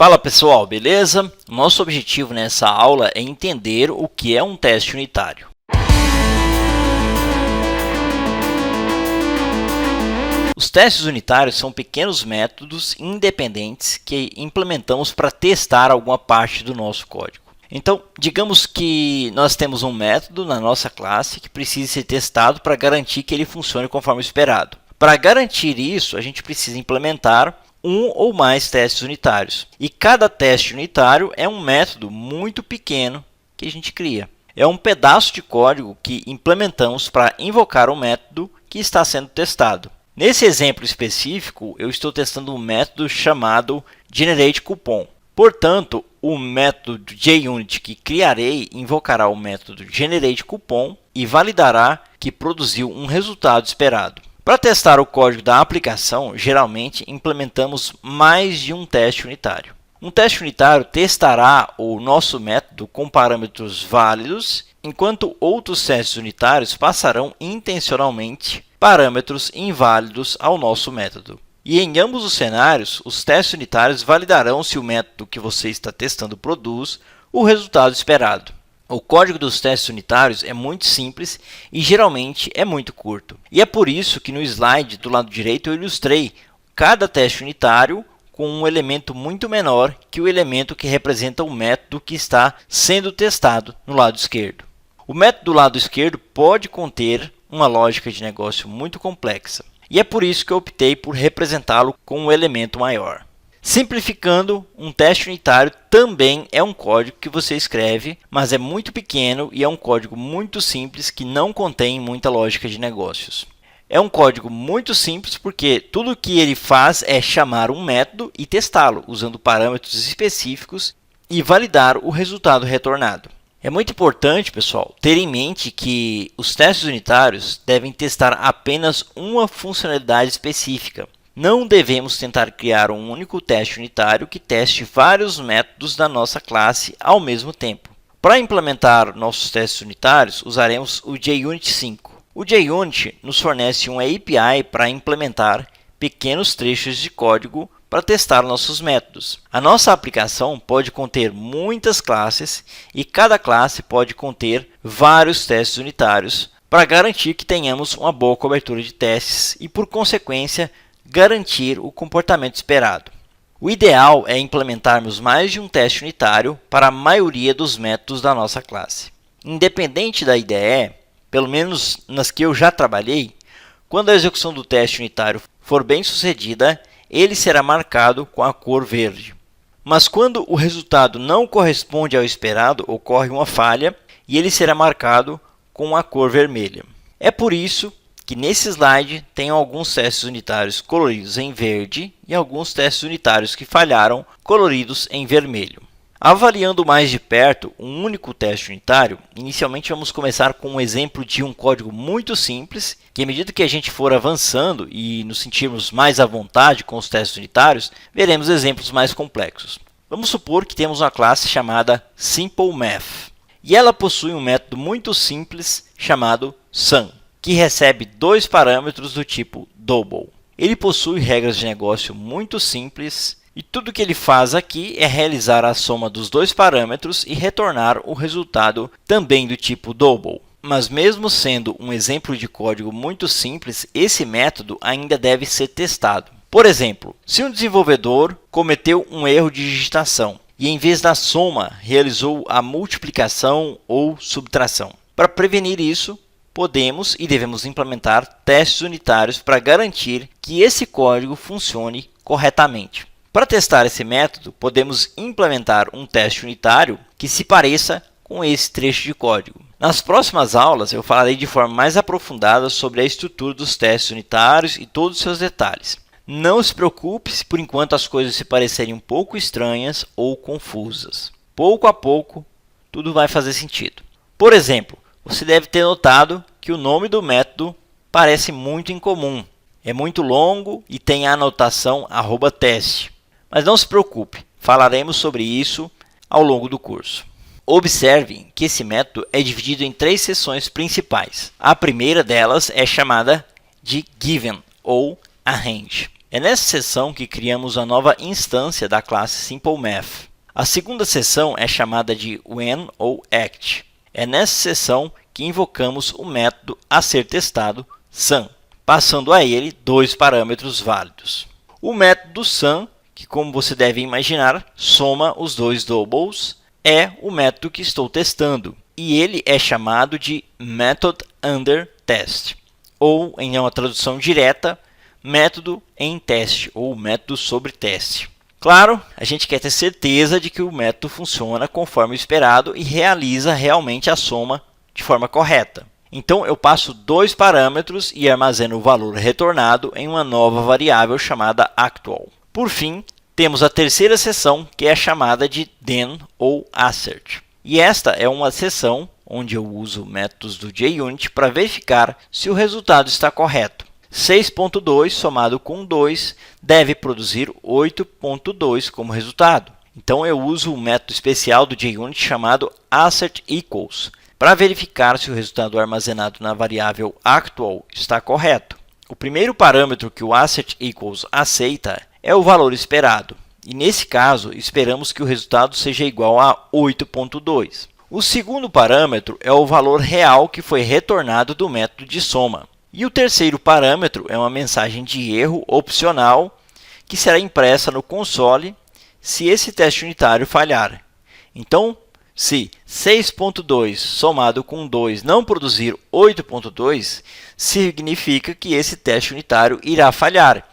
Fala pessoal, beleza? Nosso objetivo nessa aula é entender o que é um teste unitário. Os testes unitários são pequenos métodos independentes que implementamos para testar alguma parte do nosso código. Então, digamos que nós temos um método na nossa classe que precisa ser testado para garantir que ele funcione conforme esperado. Para garantir isso, a gente precisa implementar um ou mais testes unitários. E cada teste unitário é um método muito pequeno que a gente cria. É um pedaço de código que implementamos para invocar um método que está sendo testado. Nesse exemplo específico, eu estou testando um método chamado GenerateCoupon. Portanto, o método JUnit que criarei invocará o método GenerateCoupon e validará que produziu um resultado esperado. Para testar o código da aplicação, geralmente implementamos mais de um teste unitário. Um teste unitário testará o nosso método com parâmetros válidos, enquanto outros testes unitários passarão intencionalmente parâmetros inválidos ao nosso método. E em ambos os cenários, os testes unitários validarão se o método que você está testando produz o resultado esperado. O código dos testes unitários é muito simples e geralmente é muito curto. E é por isso que no slide do lado direito eu ilustrei cada teste unitário com um elemento muito menor que o elemento que representa o método que está sendo testado no lado esquerdo. O método do lado esquerdo pode conter uma lógica de negócio muito complexa. E é por isso que eu optei por representá-lo com um elemento maior. Simplificando, um teste unitário também é um código que você escreve, mas é muito pequeno e é um código muito simples que não contém muita lógica de negócios. É um código muito simples porque tudo o que ele faz é chamar um método e testá-lo, usando parâmetros específicos e validar o resultado retornado. É muito importante, pessoal, ter em mente que os testes unitários devem testar apenas uma funcionalidade específica. Não devemos tentar criar um único teste unitário que teste vários métodos da nossa classe ao mesmo tempo. Para implementar nossos testes unitários, usaremos o JUnit 5. O JUnit nos fornece uma API para implementar pequenos trechos de código para testar nossos métodos. A nossa aplicação pode conter muitas classes e cada classe pode conter vários testes unitários para garantir que tenhamos uma boa cobertura de testes e, por consequência, garantir o comportamento esperado. O ideal é implementarmos mais de um teste unitário para a maioria dos métodos da nossa classe. Independente da IDE, pelo menos nas que eu já trabalhei, quando a execução do teste unitário for bem sucedida, ele será marcado com a cor verde. Mas quando o resultado não corresponde ao esperado, ocorre uma falha e ele será marcado com a cor vermelha. É por isso que nesse slide tem alguns testes unitários coloridos em verde e alguns testes unitários que falharam coloridos em vermelho. Avaliando mais de perto um único teste unitário, inicialmente vamos começar com um exemplo de um código muito simples, que à medida que a gente for avançando e nos sentirmos mais à vontade com os testes unitários, veremos exemplos mais complexos. Vamos supor que temos uma classe chamada SimpleMath, e ela possui um método muito simples chamado Sum, que recebe dois parâmetros do tipo double. Ele possui regras de negócio muito simples e tudo que ele faz aqui é realizar a soma dos dois parâmetros e retornar o resultado também do tipo double. Mas mesmo sendo um exemplo de código muito simples, esse método ainda deve ser testado. Por exemplo, se um desenvolvedor cometeu um erro de digitação e em vez da soma realizou a multiplicação ou subtração. Para prevenir isso, podemos e devemos implementar testes unitários para garantir que esse código funcione corretamente. Para testar esse método, podemos implementar um teste unitário que se pareça com esse trecho de código. Nas próximas aulas, eu falarei de forma mais aprofundada sobre a estrutura dos testes unitários e todos os seus detalhes. Não se preocupe se por enquanto as coisas se parecerem um pouco estranhas ou confusas. Pouco a pouco, tudo vai fazer sentido. Por exemplo, você deve ter notado que o nome do método parece muito incomum. É muito longo e tem a anotação @teste. Mas não se preocupe, falaremos sobre isso ao longo do curso. Observe que esse método é dividido em três seções principais. A primeira delas é chamada de given ou arrange. É nessa seção que criamos a nova instância da classe SimpleMath. A segunda seção é chamada de When ou Act. É nessa seção que invocamos o método a ser testado Sum, passando a ele dois parâmetros válidos. O método Sum, que como você deve imaginar, soma os dois doubles, é o método que estou testando, e ele é chamado de Method Under Test, ou em uma tradução direta, método em teste, ou método sobre teste. Claro, a gente quer ter certeza de que o método funciona conforme esperado e realiza realmente a soma de forma correta. Então, eu passo dois parâmetros e armazeno o valor retornado em uma nova variável chamada Actual. Por fim, temos a terceira seção, que é chamada de Then ou Assert. E esta é uma seção onde eu uso métodos do JUnit para verificar se o resultado está correto. 6.2 somado com 2 deve produzir 8.2 como resultado. Então, eu uso um método especial do JUnit chamado AssertEquals para verificar se o resultado armazenado na variável Actual está correto. O primeiro parâmetro que o AssertEquals aceita é o valor esperado. E nesse caso, esperamos que o resultado seja igual a 8.2. O segundo parâmetro é o valor real que foi retornado do método de soma. E o terceiro parâmetro é uma mensagem de erro opcional que será impressa no console se esse teste unitário falhar. Então, se 6.2 somado com 2 não produzir 8.2, significa que esse teste unitário irá falhar.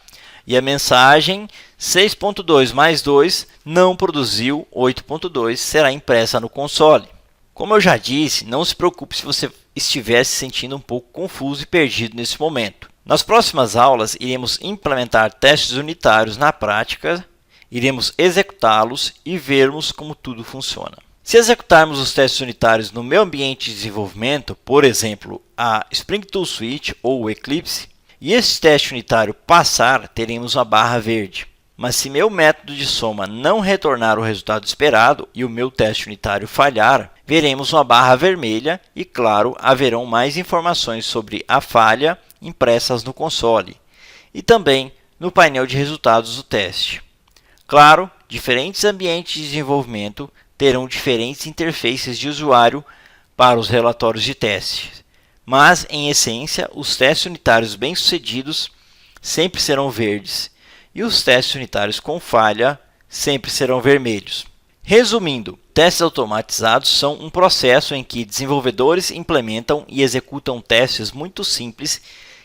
E a mensagem 6.2 mais 2 não produziu 8.2 será impressa no console. Como eu já disse, não se preocupe se você estiver se sentindo um pouco confuso e perdido nesse momento. Nas próximas aulas, iremos implementar testes unitários na prática, iremos executá-los e vermos como tudo funciona. Se executarmos os testes unitários no meu ambiente de desenvolvimento, por exemplo, a Spring Tool Suite ou o Eclipse, e esse teste unitário passar, teremos uma barra verde. Mas se meu método de soma não retornar o resultado esperado e o meu teste unitário falhar, veremos uma barra vermelha e, claro, haverão mais informações sobre a falha impressas no console e também no painel de resultados do teste. Claro, diferentes ambientes de desenvolvimento terão diferentes interfaces de usuário para os relatórios de teste, mas, em essência, os testes unitários bem-sucedidos sempre serão verdes e os testes unitários com falha sempre serão vermelhos. Resumindo, testes automatizados são um processo em que desenvolvedores implementam e executam testes muito simples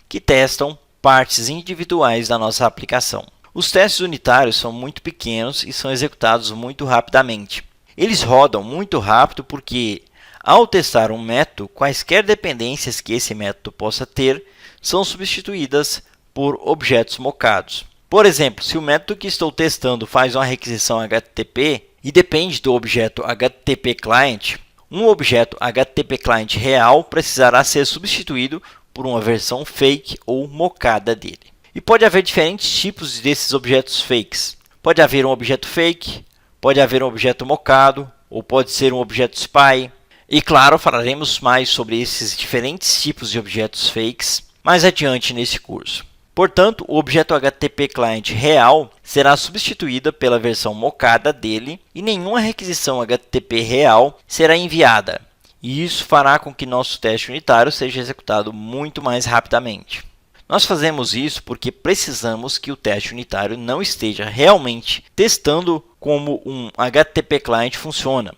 que testam partes individuais da nossa aplicação. Os testes unitários são muito pequenos e são executados muito rapidamente. Eles rodam muito rápido porque, ao testar um método, quaisquer dependências que esse método possa ter são substituídas por objetos mocados. Por exemplo, se o método que estou testando faz uma requisição HTTP e depende do objeto HTTP Client, um objeto HTTP Client real precisará ser substituído por uma versão fake ou mocada dele. E pode haver diferentes tipos desses objetos fakes. Pode haver um objeto fake, pode haver um objeto mocado, ou pode ser um objeto spy. E claro, falaremos mais sobre esses diferentes tipos de objetos fakes mais adiante nesse curso. Portanto, o objeto HTTP Client real será substituída pela versão mocada dele e nenhuma requisição HTTP real será enviada. E isso fará com que nosso teste unitário seja executado muito mais rapidamente. Nós fazemos isso porque precisamos que o teste unitário não esteja realmente testando como um HTTP Client funciona.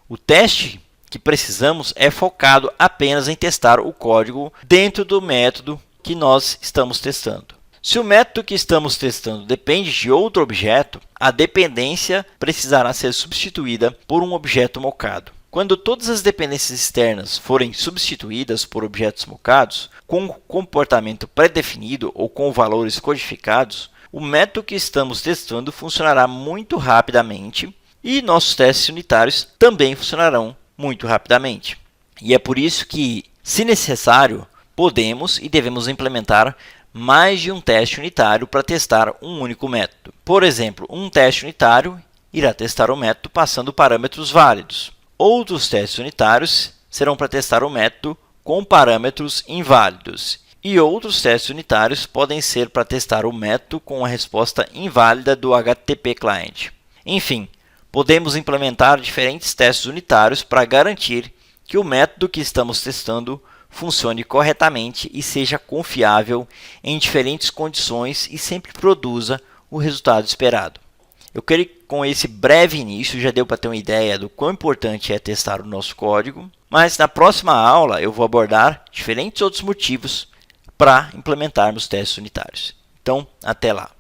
O teste que precisamos é focado apenas em testar o código dentro do método que nós estamos testando. Se o método que estamos testando depende de outro objeto, a dependência precisará ser substituída por um objeto mocado. Quando todas as dependências externas forem substituídas por objetos mocados, com comportamento pré-definido ou com valores codificados, o método que estamos testando funcionará muito rapidamente e nossos testes unitários também funcionarão muito rapidamente. E é por isso que, se necessário, podemos e devemos implementar mais de um teste unitário para testar um único método. Por exemplo, um teste unitário irá testar o método passando parâmetros válidos. Outros testes unitários serão para testar o método com parâmetros inválidos. E outros testes unitários podem ser para testar o método com a resposta inválida do HTTP client. Enfim, podemos implementar diferentes testes unitários para garantir que o método que estamos testando funcione corretamente e seja confiável em diferentes condições e sempre produza o resultado esperado. Eu creio que com esse breve início já deu para ter uma ideia do quão importante é testar o nosso código, mas na próxima aula eu vou abordar diferentes outros motivos para implementarmos testes unitários. Então, até lá!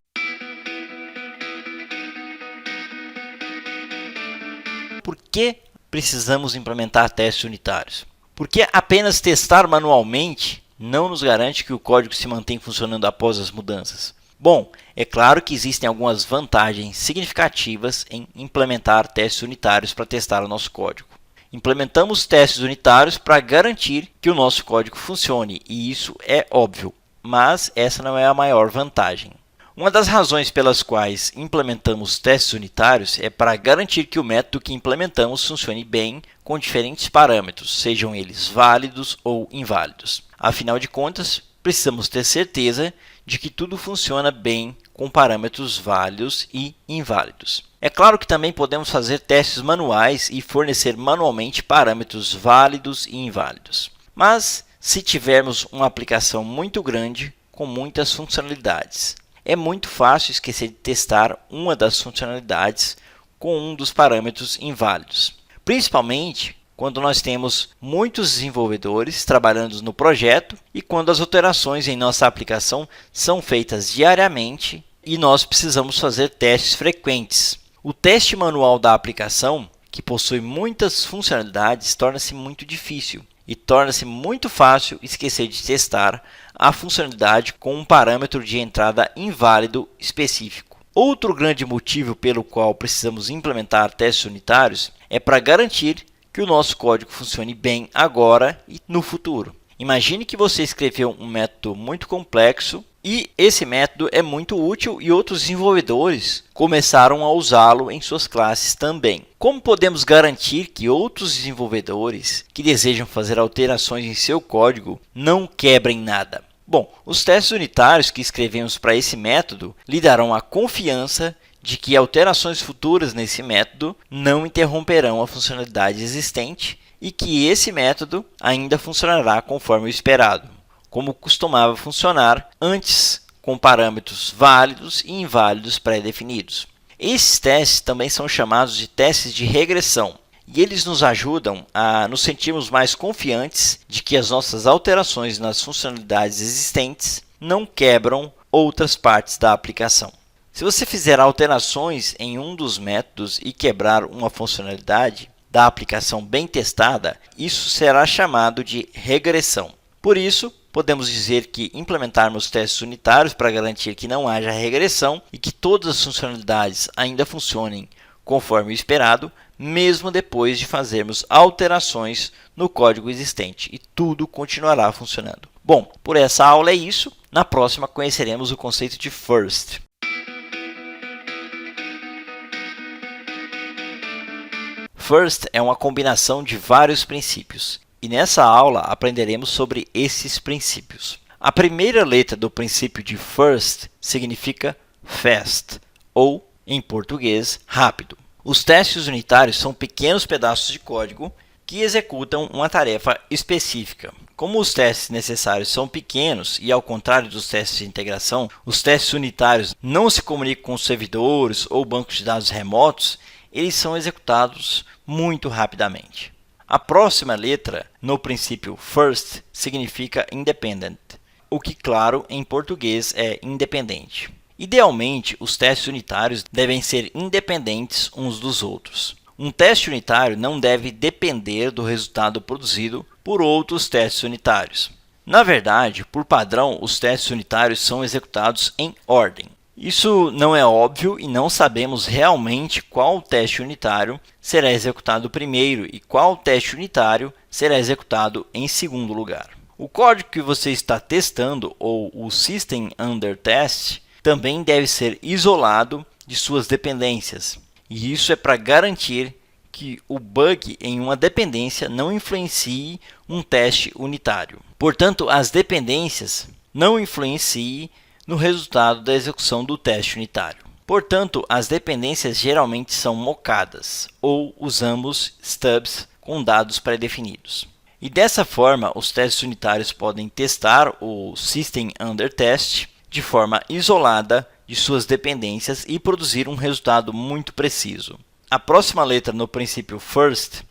Por que precisamos implementar testes unitários? Porque apenas testar manualmente não nos garante que o código se mantém funcionando após as mudanças. Bom, é claro que existem algumas vantagens significativas em implementar testes unitários para testar o nosso código. Implementamos testes unitários para garantir que o nosso código funcione, e isso é óbvio, mas essa não é a maior vantagem. Uma das razões pelas quais implementamos testes unitários é para garantir que o método que implementamos funcione bem com diferentes parâmetros, sejam eles válidos ou inválidos. Afinal de contas, precisamos ter certeza de que tudo funciona bem com parâmetros válidos e inválidos. É claro que também podemos fazer testes manuais e fornecer manualmente parâmetros válidos e inválidos. Mas se tivermos uma aplicação muito grande com muitas funcionalidades, é muito fácil esquecer de testar uma das funcionalidades com um dos parâmetros inválidos. Principalmente quando nós temos muitos desenvolvedores trabalhando no projeto e quando as alterações em nossa aplicação são feitas diariamente e nós precisamos fazer testes frequentes. O teste manual da aplicação, que possui muitas funcionalidades, torna-se muito difícil e torna-se muito fácil esquecer de testar a funcionalidade com um parâmetro de entrada inválido específico. Outro grande motivo pelo qual precisamos implementar testes unitários é para garantir que o nosso código funcione bem agora e no futuro. Imagine que você escreveu um método muito complexo e esse método é muito útil e outros desenvolvedores começaram a usá-lo em suas classes também. Como podemos garantir que outros desenvolvedores que desejam fazer alterações em seu código não quebrem nada? Bom, os testes unitários que escrevemos para esse método lhe darão a confiança de que alterações futuras nesse método não interromperão a funcionalidade existente e que esse método ainda funcionará conforme o esperado, como costumava funcionar antes com parâmetros válidos e inválidos pré-definidos. Esses testes também são chamados de testes de regressão e eles nos ajudam a nos sentirmos mais confiantes de que as nossas alterações nas funcionalidades existentes não quebram outras partes da aplicação. Se você fizer alterações em um dos métodos e quebrar uma funcionalidade da aplicação bem testada, isso será chamado de regressão. Por isso, podemos dizer que implementarmos testes unitários para garantir que não haja regressão e que todas as funcionalidades ainda funcionem conforme o esperado, mesmo depois de fazermos alterações no código existente, e tudo continuará funcionando. Bom, por essa aula é isso. Na próxima conheceremos o conceito de first. First é uma combinação de vários princípios, e nessa aula aprenderemos sobre esses princípios. A primeira letra do princípio de first significa fast, ou, em português, rápido. Os testes unitários são pequenos pedaços de código que executam uma tarefa específica. Como os testes necessários são pequenos e, ao contrário dos testes de integração, os testes unitários não se comunicam com servidores ou bancos de dados remotos, eles são executados muito rapidamente. A próxima letra no princípio first significa independent, o que, claro, em português é independente. Idealmente, os testes unitários devem ser independentes uns dos outros. Um teste unitário não deve depender do resultado produzido por outros testes unitários. Na verdade, por padrão, os testes unitários são executados em ordem. Isso não é óbvio e não sabemos realmente qual teste unitário será executado primeiro e qual teste unitário será executado em segundo lugar. O código que você está testando, ou o System Under Test, também deve ser isolado de suas dependências. E isso é para garantir que o bug em uma dependência não influencie um teste unitário. Portanto, as dependências não influenciem no resultado da execução do teste unitário. Portanto, as dependências geralmente são mocadas ou usamos stubs com dados pré-definidos. E dessa forma, os testes unitários podem testar o System Under Test de forma isolada de suas dependências e produzir um resultado muito preciso. A próxima letra no princípio first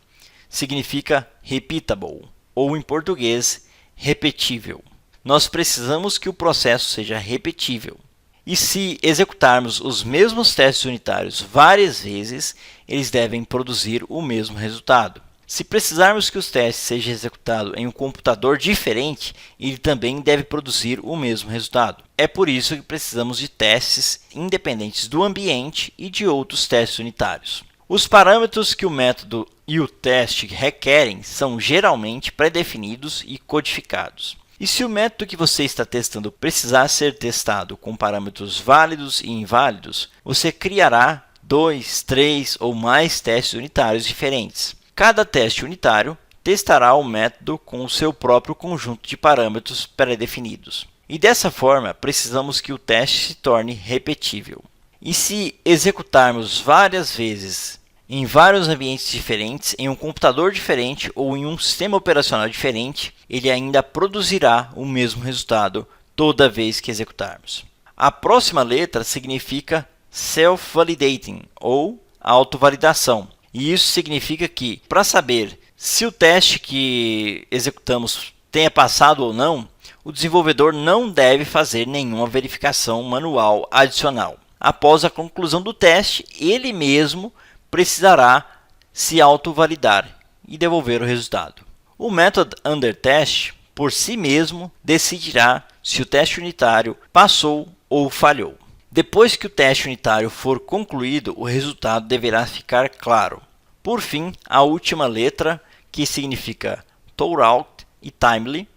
significa repeatable, ou em português, repetível. Nós precisamos que o processo seja repetível. E se executarmos os mesmos testes unitários várias vezes, eles devem produzir o mesmo resultado. Se precisarmos que os testes sejam executados em um computador diferente, ele também deve produzir o mesmo resultado. É por isso que precisamos de testes independentes do ambiente e de outros testes unitários. Os parâmetros que o método e o teste requerem são geralmente pré-definidos e codificados. E se o método que você está testando precisar ser testado com parâmetros válidos e inválidos, você criará 2, 3 ou mais testes unitários diferentes. Cada teste unitário testará o método com o seu próprio conjunto de parâmetros pré-definidos. E dessa forma, precisamos que o teste se torne repetível. E se executarmos várias vezes em vários ambientes diferentes, em um computador diferente ou em um sistema operacional diferente, ele ainda produzirá o mesmo resultado toda vez que executarmos. A próxima letra significa self-validating ou autovalidação. E isso significa que, para saber se o teste que executamos tenha passado ou não, o desenvolvedor não deve fazer nenhuma verificação manual adicional. Após a conclusão do teste, ele mesmo precisará se autovalidar e devolver o resultado. O método UnderTest, por si mesmo, decidirá se o teste unitário passou ou falhou. Depois que o teste unitário for concluído, o resultado deverá ficar claro. Por fim, a última letra, que significa thorough e timely,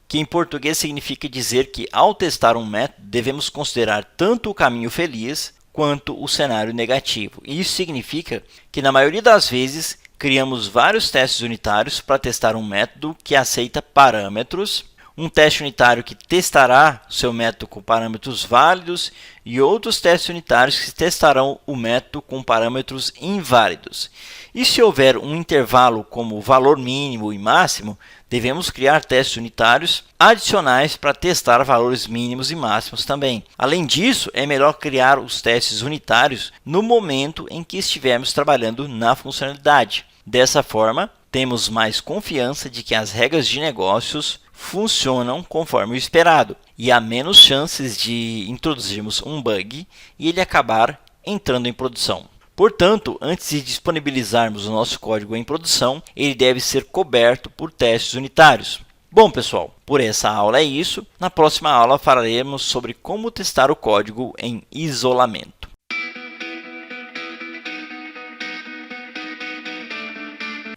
que em português significa dizer que ao testar um método devemos considerar tanto o caminho feliz quanto o cenário negativo. E isso significa que na maioria das vezes criamos vários testes unitários para testar um método que aceita parâmetros, um teste unitário que testará seu método com parâmetros válidos e outros testes unitários que testarão o método com parâmetros inválidos. E se houver um intervalo como valor mínimo e máximo, devemos criar testes unitários adicionais para testar valores mínimos e máximos também. Além disso, é melhor criar os testes unitários no momento em que estivermos trabalhando na funcionalidade. Dessa forma, temos mais confiança de que as regras de negócios funcionam conforme o esperado e há menos chances de introduzirmos um bug e ele acabar entrando em produção. Portanto, antes de disponibilizarmos o nosso código em produção, ele deve ser coberto por testes unitários. Bom, pessoal, por essa aula é isso. Na próxima aula falaremos sobre como testar o código em isolamento.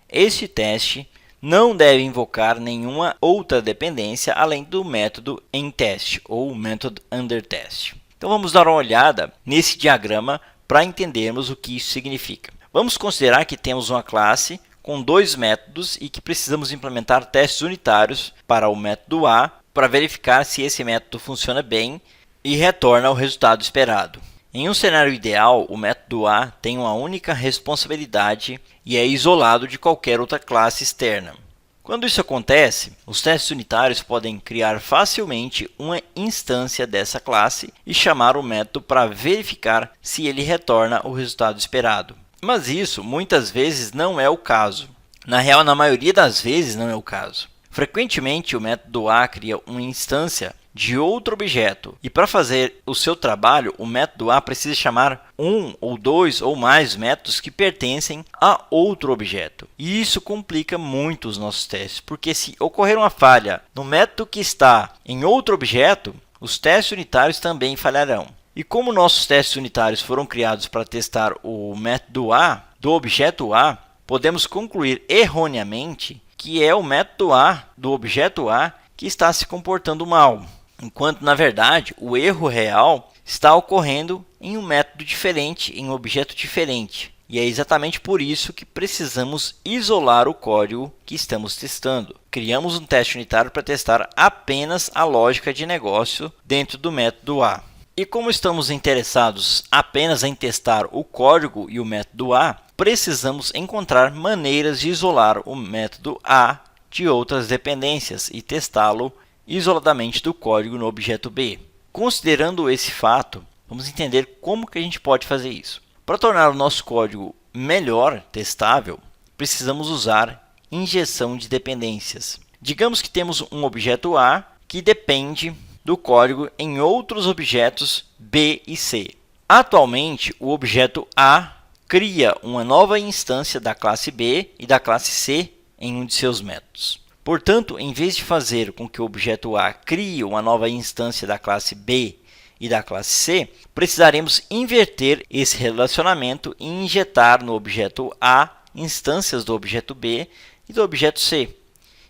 Este teste não deve invocar nenhuma outra dependência além do método enTest ou método UnderTest. Então vamos dar uma olhada nesse diagrama para entendermos o que isso significa. Vamos considerar que temos uma classe com dois métodos e que precisamos implementar testes unitários para o método A para verificar se esse método funciona bem e retorna o resultado esperado. Em um cenário ideal, o método A tem uma única responsabilidade e é isolado de qualquer outra classe externa. Quando isso acontece, os testes unitários podem criar facilmente uma instância dessa classe e chamar o método para verificar se ele retorna o resultado esperado. Mas isso muitas vezes não é o caso. Na real, na maioria das vezes não é o caso. Frequentemente, o método A cria uma instância de outro objeto e para fazer o seu trabalho, o método A precisa chamar um ou dois ou mais métodos que pertencem a outro objeto. E isso complica muito os nossos testes, porque se ocorrer uma falha no método que está em outro objeto, os testes unitários também falharão. E como nossos testes unitários foram criados para testar o método A do objeto A, podemos concluir erroneamente que é o método A do objeto A que está se comportando mal, enquanto na verdade o erro real está ocorrendo em um método diferente, em um objeto diferente. E é exatamente por isso que precisamos isolar o código que estamos testando. Criamos um teste unitário para testar apenas a lógica de negócio dentro do método A. E como estamos interessados apenas em testar o código e o método A, precisamos encontrar maneiras de isolar o método A de outras dependências e testá-lo isoladamente do código no objeto B. Considerando esse fato, vamos entender como que a gente pode fazer isso. Para tornar o nosso código melhor testável, precisamos usar injeção de dependências. Digamos que temos um objeto A que depende do código em outros objetos B e C. Atualmente, o objeto A cria uma nova instância da classe B e da classe C em um de seus métodos. Portanto, em vez de fazer com que o objeto A crie uma nova instância da classe B e da classe C, precisaremos inverter esse relacionamento e injetar no objeto A instâncias do objeto B e do objeto C.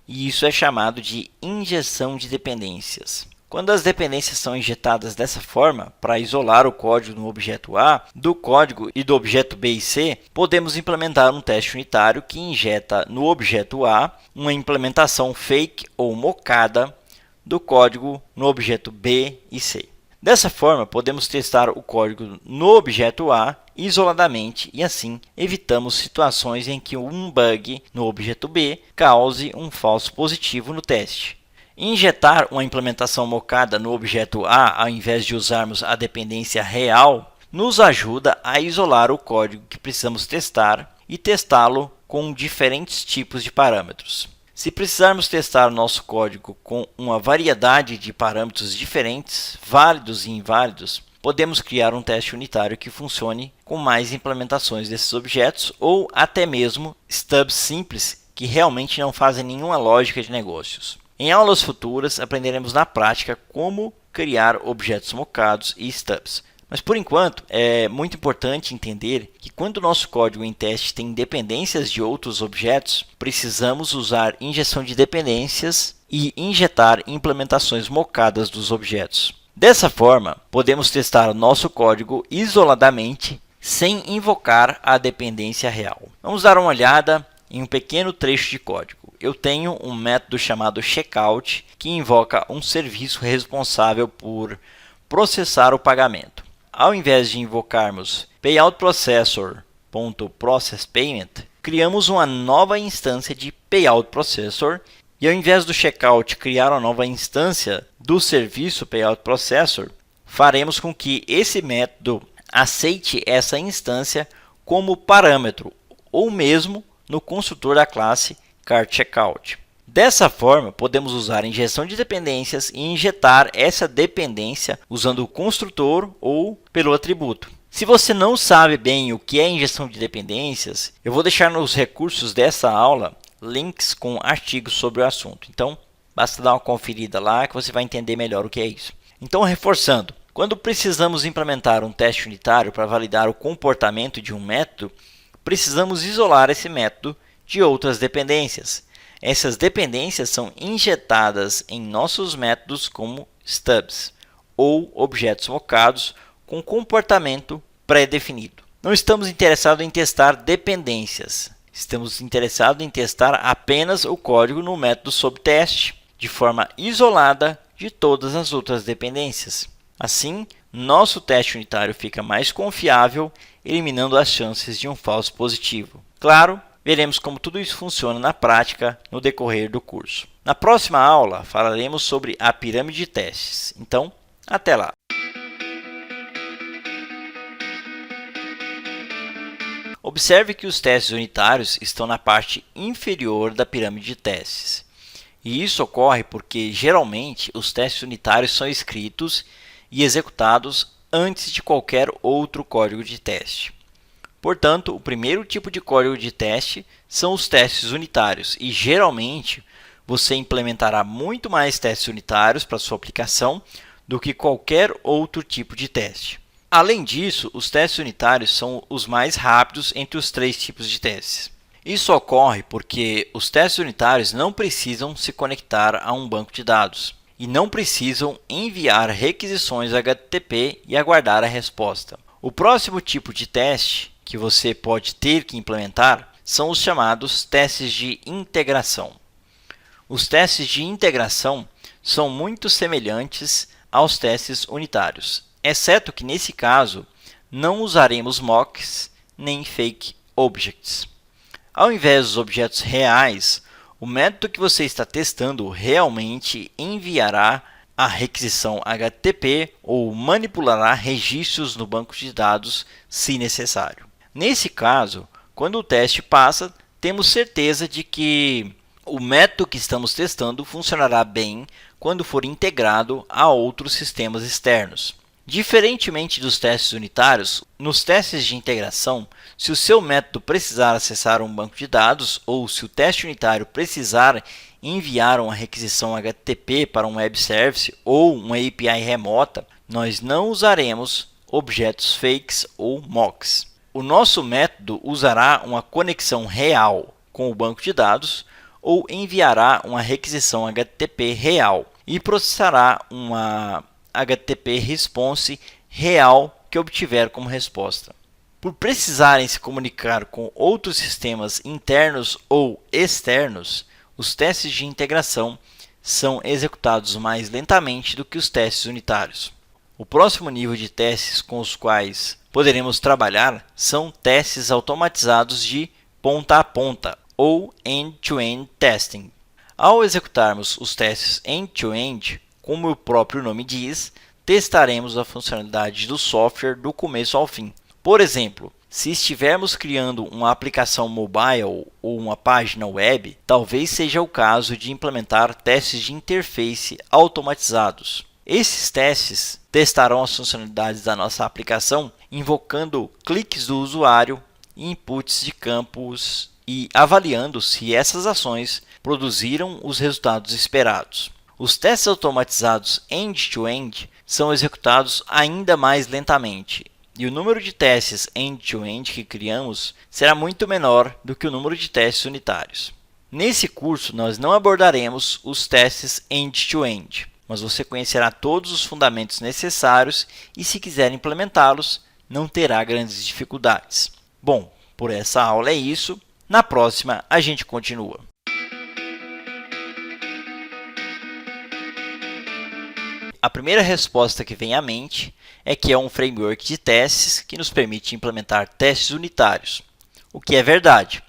E isso é chamado de injeção de dependências. Quando as dependências são injetadas dessa forma, para isolar o código no objeto A, do código e do objeto B e C, podemos implementar um teste unitário que injeta no objeto A uma implementação fake ou mocada do código no objeto B e C. Dessa forma, podemos testar o código no objeto A isoladamente e assim evitamos situações em que um bug no objeto B cause um falso positivo no teste. Injetar uma implementação mocada no objeto A ao invés de usarmos a dependência real nos ajuda a isolar o código que precisamos testar e testá-lo com diferentes tipos de parâmetros. Se precisarmos testar o nosso código com uma variedade de parâmetros diferentes, válidos e inválidos, podemos criar um teste unitário que funcione com mais implementações desses objetos ou até mesmo stubs simples que realmente não fazem nenhuma lógica de negócios. Em aulas futuras, aprenderemos na prática como criar objetos mocados e stubs. Mas por enquanto, é muito importante entender que quando o nosso código em teste tem dependências de outros objetos, precisamos usar injeção de dependências e injetar implementações mocadas dos objetos. Dessa forma, podemos testar o nosso código isoladamente sem invocar a dependência real. Vamos dar uma olhada em um pequeno trecho de código. Eu tenho um método chamado checkout que invoca um serviço responsável por processar o pagamento. Ao invés de invocarmos payoutProcessor.processPayment, criamos uma nova instância de payoutProcessor e ao invés do checkout criar uma nova instância do serviço payoutProcessor, faremos com que esse método aceite essa instância como parâmetro ou mesmo no construtor da classe CartCheckout. Dessa forma, podemos usar injeção de dependências e injetar essa dependência usando o construtor ou pelo atributo. Se você não sabe bem o que é injeção de dependências, eu vou deixar nos recursos dessa aula links com artigos sobre o assunto. Então, basta dar uma conferida lá que você vai entender melhor o que é isso. Então, reforçando, quando precisamos implementar um teste unitário para validar o comportamento de um método, precisamos isolar esse método de outras dependências. Essas dependências são injetadas em nossos métodos como stubs ou objetos mocados com comportamento pré-definido. Não estamos interessados em testar dependências. Estamos interessados em testar apenas o código no método sob teste, de forma isolada de todas as outras dependências. Assim, nosso teste unitário fica mais confiável, eliminando as chances de um falso positivo. Claro, veremos como tudo isso funciona na prática no decorrer do curso. Na próxima aula, falaremos sobre a pirâmide de testes. Então, até lá! Observe que os testes unitários estão na parte inferior da pirâmide de testes. E isso ocorre porque, geralmente, os testes unitários são escritos e executados antes de qualquer outro código de teste. Portanto, o primeiro tipo de código de teste são os testes unitários e, geralmente, você implementará muito mais testes unitários para sua aplicação do que qualquer outro tipo de teste. Além disso, os testes unitários são os mais rápidos entre os três tipos de testes. Isso ocorre porque os testes unitários não precisam se conectar a um banco de dados e não precisam enviar requisições HTTP e aguardar a resposta. O próximo tipo de teste, que você pode ter que implementar são os chamados testes de integração. Os testes de integração são muito semelhantes aos testes unitários, exceto que nesse caso não usaremos mocks nem fake objects. Ao invés dos objetos reais, o método que você está testando realmente enviará a requisição HTTP ou manipulará registros no banco de dados se necessário. Nesse caso, quando o teste passa, temos certeza de que o método que estamos testando funcionará bem quando for integrado a outros sistemas externos. Diferentemente dos testes unitários, nos testes de integração, se o seu método precisar acessar um banco de dados ou se o teste unitário precisar enviar uma requisição HTTP para um web service ou uma API remota, nós não usaremos objetos fakes ou mocks. O nosso método usará uma conexão real com o banco de dados ou enviará uma requisição HTTP real e processará uma HTTP response real que obtiver como resposta. Por precisarem se comunicar com outros sistemas internos ou externos, os testes de integração são executados mais lentamente do que os testes unitários. O próximo nível de testes com os quais poderemos trabalhar são testes automatizados de ponta a ponta, ou end-to-end testing. Ao executarmos os testes end-to-end, como o próprio nome diz, testaremos a funcionalidade do software do começo ao fim. Por exemplo, se estivermos criando uma aplicação mobile ou uma página web, talvez seja o caso de implementar testes de interface automatizados. Esses testes testarão as funcionalidades da nossa aplicação, invocando cliques do usuário e inputs de campos e avaliando se essas ações produziram os resultados esperados. Os testes automatizados end-to-end são executados ainda mais lentamente, e o número de testes end-to-end que criamos será muito menor do que o número de testes unitários. Nesse curso, nós não abordaremos os testes end-to-end, mas você conhecerá todos os fundamentos necessários e, se quiser implementá-los, não terá grandes dificuldades. Bom, por essa aula é isso. Na próxima, a gente continua. A primeira resposta que vem à mente é que é um framework de testes que nos permite implementar testes unitários, o que é verdade.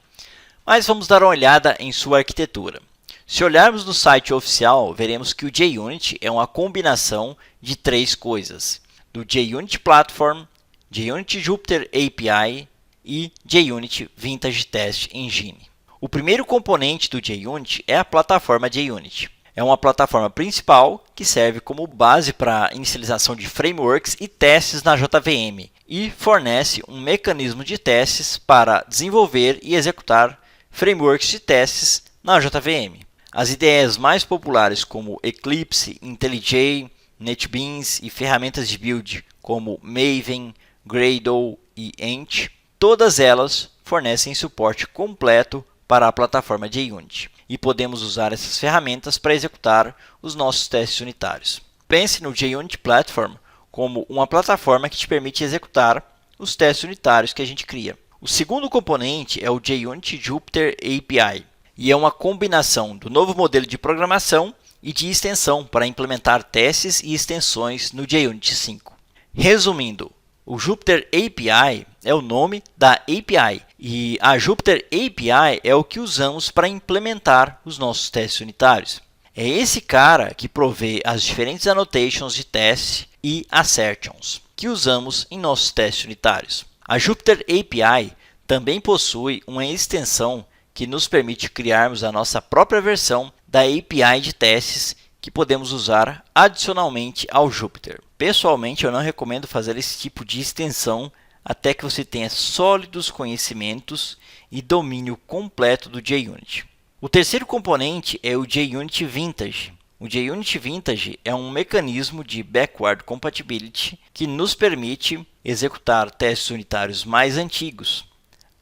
Mas vamos dar uma olhada em sua arquitetura. Se olharmos no site oficial, veremos que o JUnit é uma combinação de três coisas: do JUnit Platform, JUnit Jupyter API e JUnit Vintage Test Engine. O primeiro componente do JUnit é a plataforma JUnit. É uma plataforma principal que serve como base para a inicialização de frameworks e testes na JVM e fornece um mecanismo de testes para desenvolver e executar frameworks de testes na JVM. As ideias mais populares como Eclipse, IntelliJ, NetBeans e ferramentas de build como Maven, Gradle e Ant, todas elas fornecem suporte completo para a plataforma JUnit e podemos usar essas ferramentas para executar os nossos testes unitários. Pense no JUnit Platform como uma plataforma que te permite executar os testes unitários que a gente cria. O segundo componente é o JUnit Jupyter API e é uma combinação do novo modelo de programação e de extensão para implementar testes e extensões no JUnit 5. Resumindo, o Jupyter API é o nome da API e a Jupyter API é o que usamos para implementar os nossos testes unitários. É esse cara que provê as diferentes annotations de teste e assertions que usamos em nossos testes unitários. A Jupyter API também possui uma extensão que nos permite criarmos a nossa própria versão da API de testes que podemos usar adicionalmente ao Jupyter. Pessoalmente, eu não recomendo fazer esse tipo de extensão até que você tenha sólidos conhecimentos e domínio completo do JUnit. O terceiro componente é o JUnit Vintage. O JUnit Vintage é um mecanismo de backward compatibility que nos permite executar testes unitários mais antigos.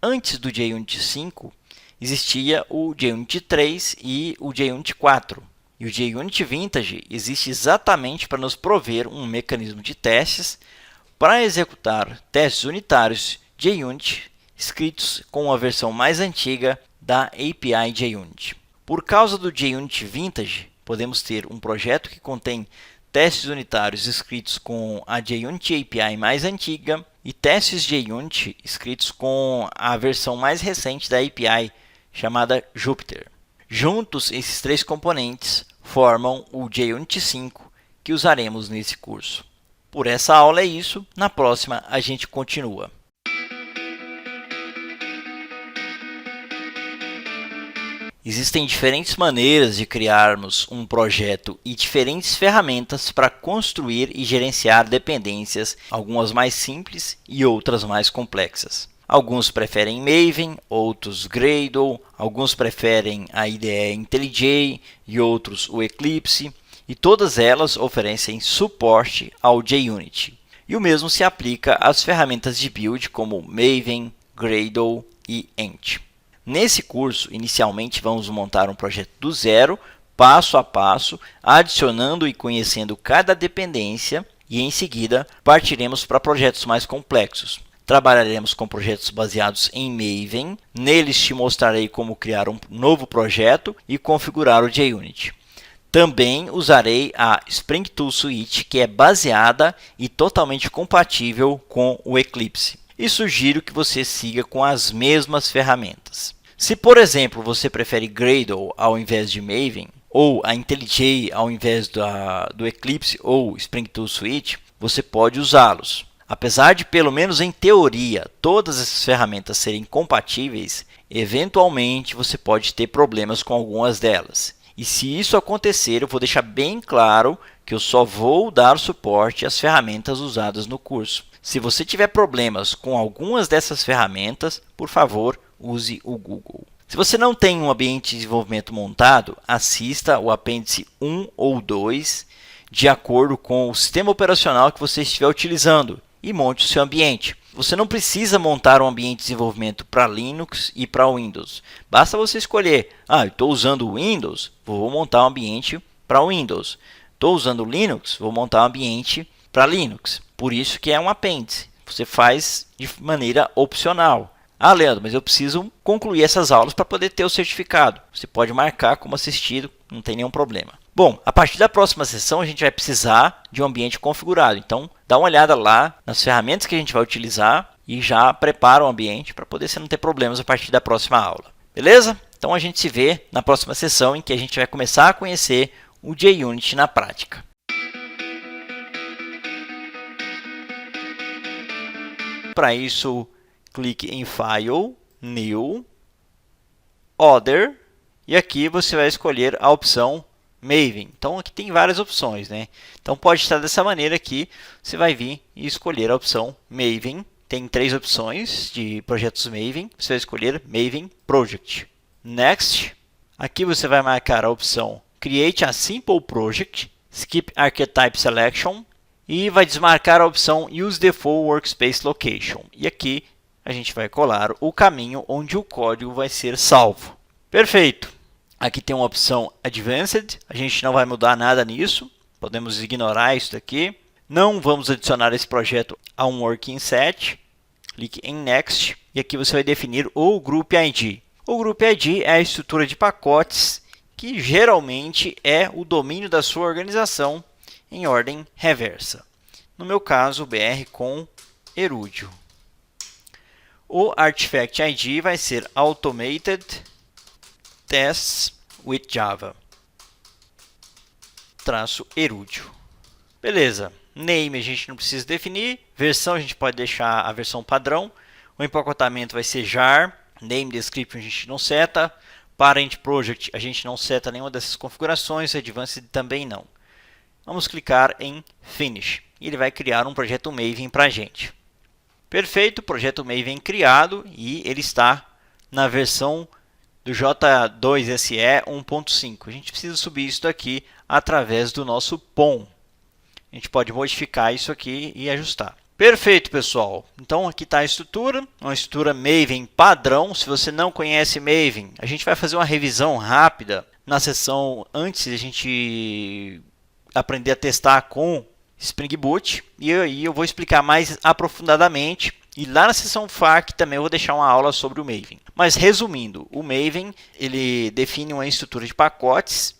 Antes do JUnit 5, existia o JUnit 3 e o JUnit 4. E o JUnit Vintage existe exatamente para nos prover um mecanismo de testes para executar testes unitários JUnit escritos com a versão mais antiga da API JUnit. Por causa do JUnit Vintage, podemos ter um projeto que contém testes unitários escritos com a JUnit API mais antiga e testes JUnit escritos com a versão mais recente da API, chamada Jupyter. Juntos, esses três componentes formam o JUnit 5 que usaremos nesse curso. Por essa aula é isso, na próxima a gente continua. Existem diferentes maneiras de criarmos um projeto e diferentes ferramentas para construir e gerenciar dependências, algumas mais simples e outras mais complexas. Alguns preferem Maven, outros Gradle, alguns preferem a IDE IntelliJ e outros o Eclipse, e todas elas oferecem suporte ao JUnit. E o mesmo se aplica às ferramentas de build como Maven, Gradle e Ent. Nesse curso, inicialmente vamos montar um projeto do zero, passo a passo, adicionando e conhecendo cada dependência e em seguida partiremos para projetos mais complexos. Trabalharemos com projetos baseados em Maven, neles te mostrarei como criar um novo projeto e configurar o JUnit. Também usarei a Spring Tool Suite, que é baseada e totalmente compatível com o Eclipse. E sugiro que você siga com as mesmas ferramentas. Se, por exemplo, você prefere Gradle ao invés de Maven, ou a IntelliJ ao invés do Eclipse ou Spring Tool Suite, você pode usá-los. Apesar de, pelo menos em teoria, todas essas ferramentas serem compatíveis, eventualmente você pode ter problemas com algumas delas. E se isso acontecer, eu vou deixar bem claro que eu só vou dar suporte às ferramentas usadas no curso. Se você tiver problemas com algumas dessas ferramentas, por favor, use o Google. Se você não tem um ambiente de desenvolvimento montado, assista o apêndice 1 ou 2 de acordo com o sistema operacional que você estiver utilizando e monte o seu ambiente. Você não precisa montar um ambiente de desenvolvimento para Linux e para Windows. Basta você escolher, eu estou usando o Windows, vou montar um ambiente para Windows. Estou usando Linux, vou montar um ambiente para Linux. Por isso que é um apêndice. Você faz de maneira opcional. Leandro, mas eu preciso concluir essas aulas para poder ter o certificado. Você pode marcar como assistido, não tem nenhum problema. Bom, a partir da próxima sessão a gente vai precisar de um ambiente configurado. Então, dá uma olhada lá nas ferramentas que a gente vai utilizar e já prepara o ambiente para poder você não ter problemas a partir da próxima aula. Beleza? Então, a gente se vê na próxima sessão em que a gente vai começar a conhecer o JUnit na prática. Para isso, clique em File, New, Other, e aqui você vai escolher a opção Maven. Então aqui tem várias opções, né? Então pode estar dessa maneira aqui, você vai vir e escolher a opção Maven. Tem 3 opções de projetos Maven, você vai escolher Maven Project. Next, aqui você vai marcar a opção Create a Simple Project, Skip Archetype Selection e vai desmarcar a opção Use Default Workspace Location. E aqui a gente vai colar o caminho onde o código vai ser salvo. Perfeito! Aqui tem uma opção Advanced, a gente não vai mudar nada nisso, podemos ignorar isso daqui. Não vamos adicionar esse projeto a um Working Set. Clique em Next e aqui você vai definir o Group ID. O Group ID é a estrutura de pacotes que geralmente é o domínio da sua organização em ordem reversa. No meu caso, BR com Erudio. O Artifact ID vai ser Automated Tests with Java -Erudio. Beleza. Name a gente não precisa definir. Versão a gente pode deixar a versão padrão. O empacotamento vai ser jar. Name Description a gente não seta. Parent Project a gente não seta nenhuma dessas configurações. Advanced também não. Vamos clicar em Finish. E ele vai criar um projeto Maven para a gente. Perfeito, projeto Maven criado e ele está na versão do J2SE 1.5. A gente precisa subir isso aqui através do nosso POM. A gente pode modificar isso aqui e ajustar. Perfeito, pessoal. Então aqui está a estrutura, uma estrutura Maven padrão. Se você não conhece Maven, a gente vai fazer uma revisão rápida na sessão antes de a gente aprender a testar com Spring Boot. E aí eu vou explicar mais aprofundadamente E lá na seção FAQ também eu vou deixar uma aula sobre o Maven. Mas resumindo, o Maven ele define uma estrutura de pacotes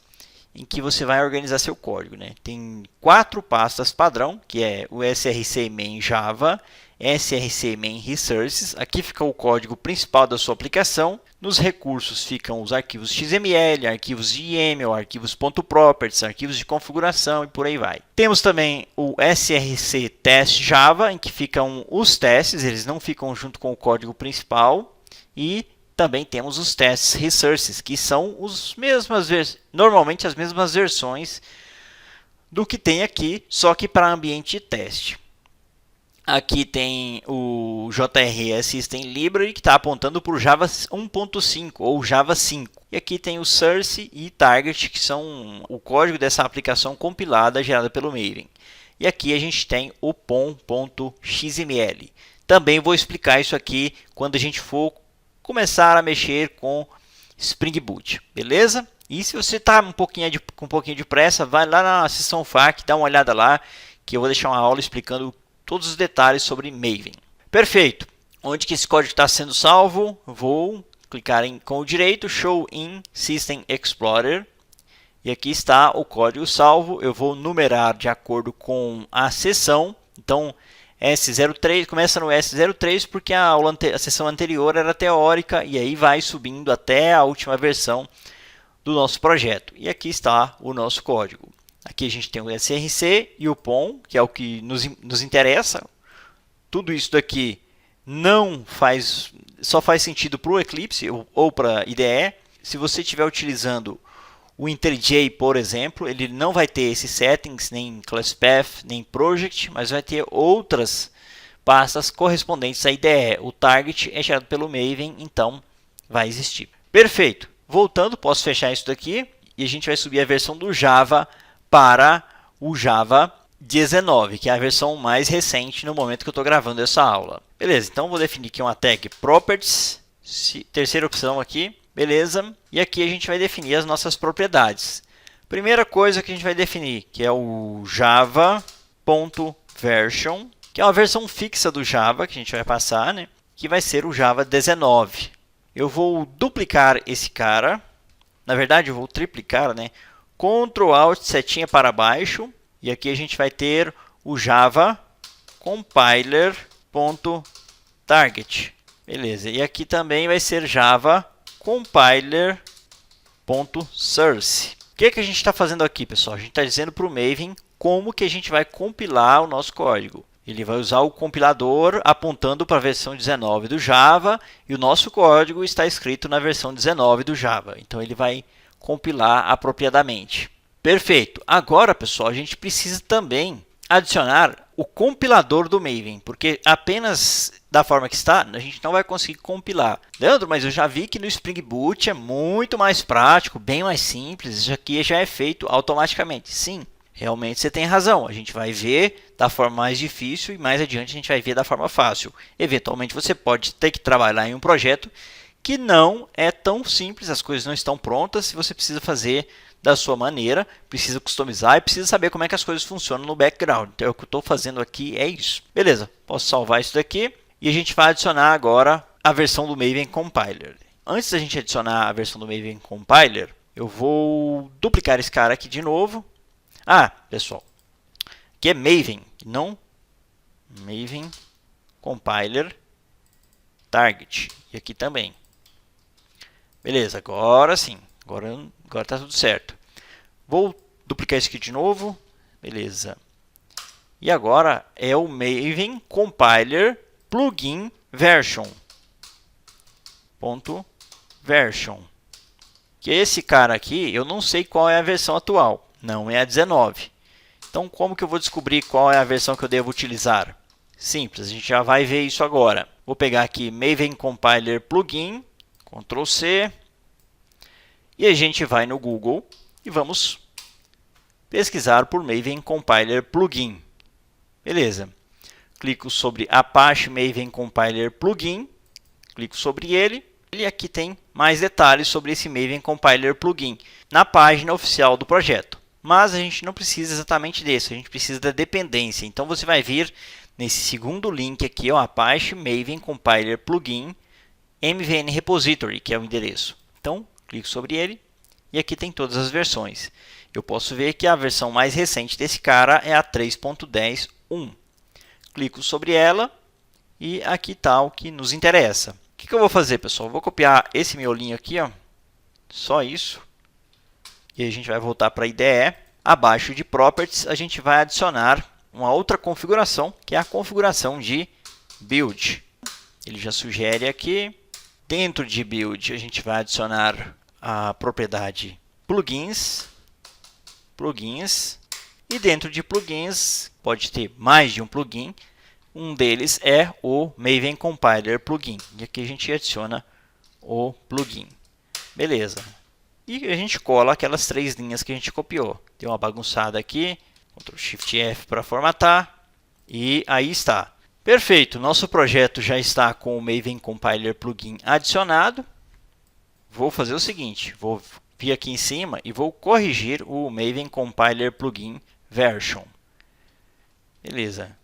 em que você vai organizar seu código, né? Tem 4 pastas padrão, que é o src main Java, src main resources. Aqui fica o código principal da sua aplicação. Nos recursos ficam os arquivos XML, arquivos de YAML, arquivos .properties, arquivos de configuração e por aí vai. Temos também o src test Java, em que ficam os testes, eles não ficam junto com o código principal. E também temos os tests resources, que são normalmente as mesmas versões do que tem aqui, só que para ambiente de teste. Aqui tem o JRE System Library, que está apontando para o Java 1.5 ou Java 5. E aqui tem o source e target, que são o código dessa aplicação compilada gerada pelo Maven. E aqui a gente tem o pom.xml. Também vou explicar isso aqui quando a gente for começar a mexer com Spring Boot, beleza? E se você está com um pouquinho de pressa, vai lá na seção FAQ, dá uma olhada lá, que eu vou deixar uma aula explicando todos os detalhes sobre Maven. Perfeito. Onde que esse código está sendo salvo? Vou clicar com o direito, Show in System Explorer. E aqui está o código salvo. Eu vou numerar de acordo com a seção. Então, S03 começa no S03 porque a sessão anterior era teórica e aí vai subindo até a última versão do nosso projeto. E aqui está o nosso código. Aqui a gente tem o src e o pom, que é o que nos interessa. Tudo isso daqui só faz sentido para o Eclipse ou para a IDE. Se você estiver utilizando o IntelliJ, por exemplo, ele não vai ter esses settings, nem ClassPath, nem Project, mas vai ter outras pastas correspondentes à IDE. O target é gerado pelo Maven, então vai existir. Perfeito. Voltando, posso fechar isso daqui e a gente vai subir a versão do Java para o Java 19, que é a versão mais recente no momento que eu estou gravando essa aula. Beleza, então vou definir aqui uma tag Properties, terceira opção aqui. Beleza, e aqui a gente vai definir as nossas propriedades. Primeira coisa que a gente vai definir, que é o java.version, que é uma versão fixa do Java que a gente vai passar, né? Que vai ser o Java 19. Eu vou duplicar esse cara, na verdade eu vou triplicar, né? Ctrl Alt setinha para baixo, e aqui a gente vai ter o Java compiler.target. Beleza, e aqui também vai ser Java compiler.source. O que a gente está fazendo aqui, pessoal? A gente está dizendo para o Maven como que a gente vai compilar o nosso código. Ele vai usar o compilador apontando para a versão 19 do Java e o nosso código está escrito na versão 19 do Java. Então ele vai compilar apropriadamente. Perfeito. Agora, pessoal, a gente precisa também adicionar o compilador do Maven, porque apenas da forma que está, a gente não vai conseguir compilar. Leandro, mas eu já vi que no Spring Boot é muito mais prático, bem mais simples, isso aqui já é feito automaticamente. Sim, realmente você tem razão. A gente vai ver da forma mais difícil e mais adiante a gente vai ver da forma fácil. Eventualmente você pode ter que trabalhar em um projeto que não é tão simples, as coisas não estão prontas e você precisa fazer da sua maneira, precisa customizar e precisa saber como é que as coisas funcionam no background. Então, o que eu estou fazendo aqui é isso. Beleza, posso salvar isso daqui e a gente vai adicionar agora a versão do Maven Compiler. Antes da gente adicionar a versão do Maven Compiler, eu vou duplicar esse cara aqui de novo. Ah, pessoal, aqui é Maven, não Maven Compiler Target. E aqui também. Beleza, agora sim. Agora está tudo certo. Vou duplicar isso aqui de novo. Beleza. E agora é o Maven Compiler Plugin Version. .version. Que esse cara aqui, eu não sei qual é a versão atual. Não é a 19. Então, como que eu vou descobrir qual é a versão que eu devo utilizar? Simples, a gente já vai ver isso agora. Vou pegar aqui Maven Compiler Plugin, Ctrl C. E a gente vai no Google e vamos pesquisar por Maven Compiler Plugin. Beleza. Clico sobre Apache Maven Compiler Plugin. Clico sobre ele. E aqui tem mais detalhes sobre esse Maven Compiler Plugin na página oficial do projeto. Mas a gente não precisa exatamente desse, a gente precisa da dependência. Então você vai vir nesse segundo link aqui, o Apache Maven Compiler Plugin MVN Repository, que é o endereço. Então, clico sobre ele e aqui tem todas as versões. Eu posso ver que a versão mais recente desse cara é a 3.10.1. Clico sobre ela e aqui está o que nos interessa. O que eu vou fazer, pessoal? Eu vou copiar esse miolinho aqui, ó, só isso. E a gente vai voltar para a IDE. Abaixo de Properties, a gente vai adicionar uma outra configuração, que é a configuração de Build. Ele já sugere aqui. Dentro de Build, a gente vai adicionar a propriedade Plugins. E dentro de Plugins, pode ter mais de um plugin. Um deles é o Maven Compiler Plugin. E aqui a gente adiciona o plugin. Beleza. E a gente cola aquelas 3 linhas que a gente copiou. Deu uma bagunçada aqui. Ctrl Shift F para formatar. E aí está. Perfeito. Nosso projeto já está com o Maven Compiler Plugin adicionado. Vou fazer o seguinte. Vou vir aqui em cima e vou corrigir o Maven Compiler Plugin Version. Beleza.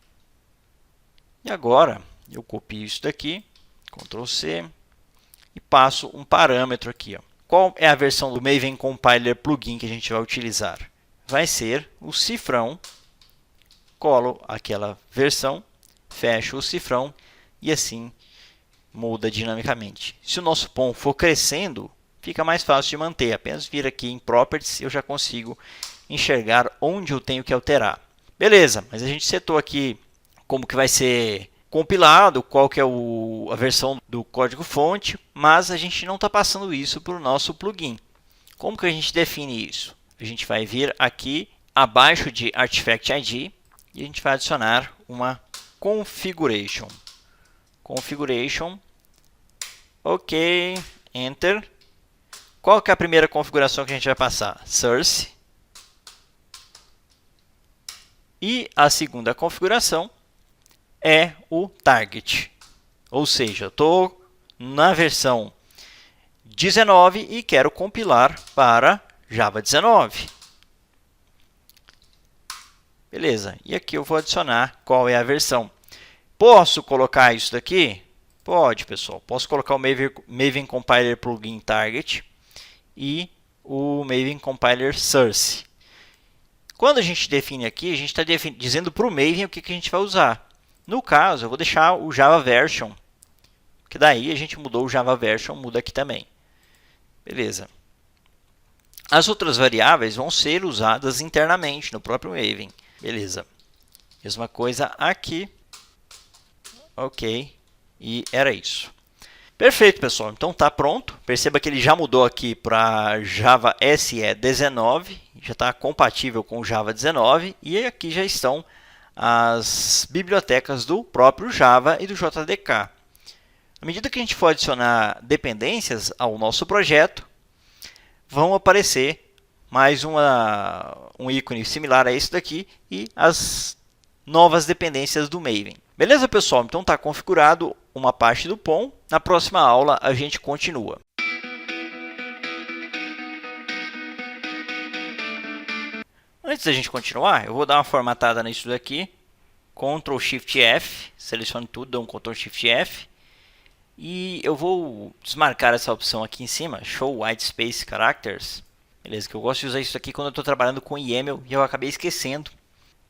E agora eu copio isso daqui. Ctrl C. E passo um parâmetro aqui, ó. Qual é a versão do Maven Compiler Plugin que a gente vai utilizar? Vai ser o cifrão. Colo aquela versão, fecho o cifrão e assim muda dinamicamente. Se o nosso POM for crescendo, fica mais fácil de manter. Apenas vir aqui em Properties, eu já consigo enxergar onde eu tenho que alterar. Beleza, mas a gente setou aqui como que vai ser compilado, qual que é a versão do código-fonte, mas a gente não está passando isso para o nosso plugin. Como que a gente define isso? A gente vai vir aqui abaixo de Artifact ID e a gente vai adicionar uma configuration. Configuration, ok, Enter. Qual que é a primeira configuração que a gente vai passar? Source. E a segunda configuração é o target. Ou seja, eu estou na versão 19 e quero compilar para Java 19. Beleza. E aqui eu vou adicionar qual é a versão. Posso colocar isso daqui? Pode, pessoal. Posso colocar o Maven Compiler Plugin Target e o Maven Compiler Source. Quando a gente define aqui, a gente está dizendo para o Maven o que a gente vai usar. No caso, eu vou deixar o Java Version, que daí a gente mudou o Java Version, muda aqui também. Beleza. As outras variáveis vão ser usadas internamente no próprio Maven. Beleza. Mesma coisa aqui. Ok. E era isso. Perfeito, pessoal. Então está pronto. Perceba que ele já mudou aqui para Java SE 19. Já está compatível com o Java 19. E aqui já estão as bibliotecas do próprio Java e do JDK. À medida que a gente for adicionar dependências ao nosso projeto, vão aparecer mais um ícone similar a esse daqui e as novas dependências do Maven. Beleza, pessoal? Então está configurado uma parte do POM. Na próxima aula a gente continua. Antes da gente continuar, eu vou dar uma formatada nisso daqui. Ctrl Shift F, selecione tudo, dou um Ctrl Shift F. E eu vou desmarcar essa opção aqui em cima, Show White Space Characters. Beleza, que eu gosto de usar isso aqui quando eu estou trabalhando com YAML e eu acabei esquecendo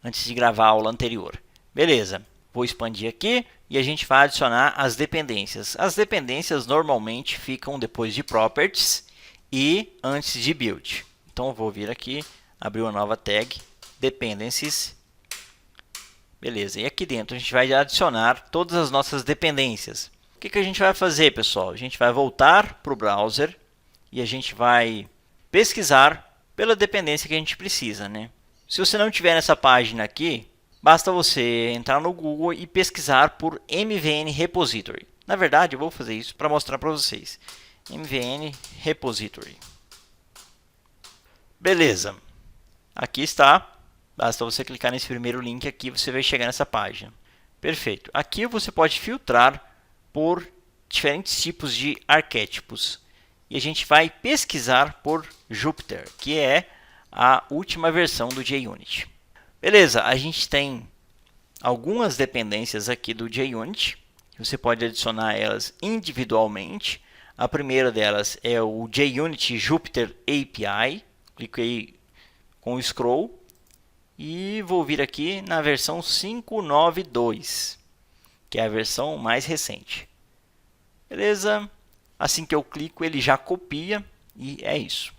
antes de gravar a aula anterior. Beleza, vou expandir aqui e a gente vai adicionar as dependências. As dependências normalmente ficam depois de Properties e antes de Build. Então eu vou vir aqui, abrir uma nova tag, Dependencies. Beleza, e aqui dentro a gente vai adicionar todas as nossas dependências. O que a gente vai fazer, pessoal? A gente vai voltar para o browser e a gente vai pesquisar pela dependência que a gente precisa, né? Se você não tiver nessa página aqui, basta você entrar no Google e pesquisar por MVN Repository. Na verdade, eu vou fazer isso para mostrar para vocês. MVN Repository. Beleza. Aqui está. Basta você clicar nesse primeiro link aqui, você vai chegar nessa página. Perfeito. Aqui você pode filtrar por diferentes tipos de arquétipos. E a gente vai pesquisar por Jupyter, que é a última versão do JUnit. Beleza, a gente tem algumas dependências aqui do JUnit. Você pode adicionar elas individualmente. A primeira delas é o JUnit Jupyter API. Cliquei com o scroll e vou vir aqui na versão 5.9.2, que é a versão mais recente. Beleza? Assim que eu clico, ele já copia e é isso.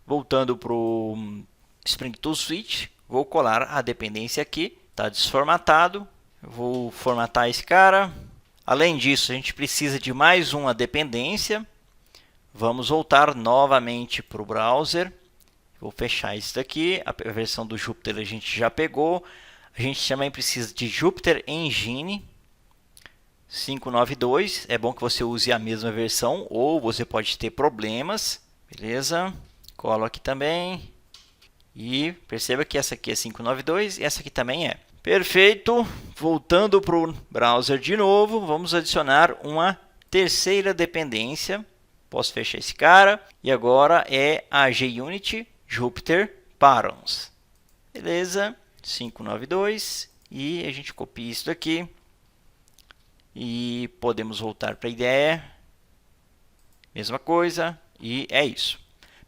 Voltando para o Spring Tool Suite, vou colar a dependência aqui. Está desformatado. Eu vou formatar esse cara. Além disso, a gente precisa de mais uma dependência. Vamos voltar novamente para o browser. Vou fechar isso daqui. A versão do Jupyter a gente já pegou. A gente também precisa de Jupyter Engine 5.9.2. É bom que você use a mesma versão ou você pode ter problemas. Beleza? Colo aqui também. E perceba que essa aqui é 5.9.2 e essa aqui também é. Perfeito. Voltando para o browser de novo, vamos adicionar uma terceira dependência. Posso fechar esse cara. E agora é a JUnit Jupyter Params. Beleza. 5.9.2. E a gente copia isso daqui. E podemos voltar para a IDE. Mesma coisa. E é isso.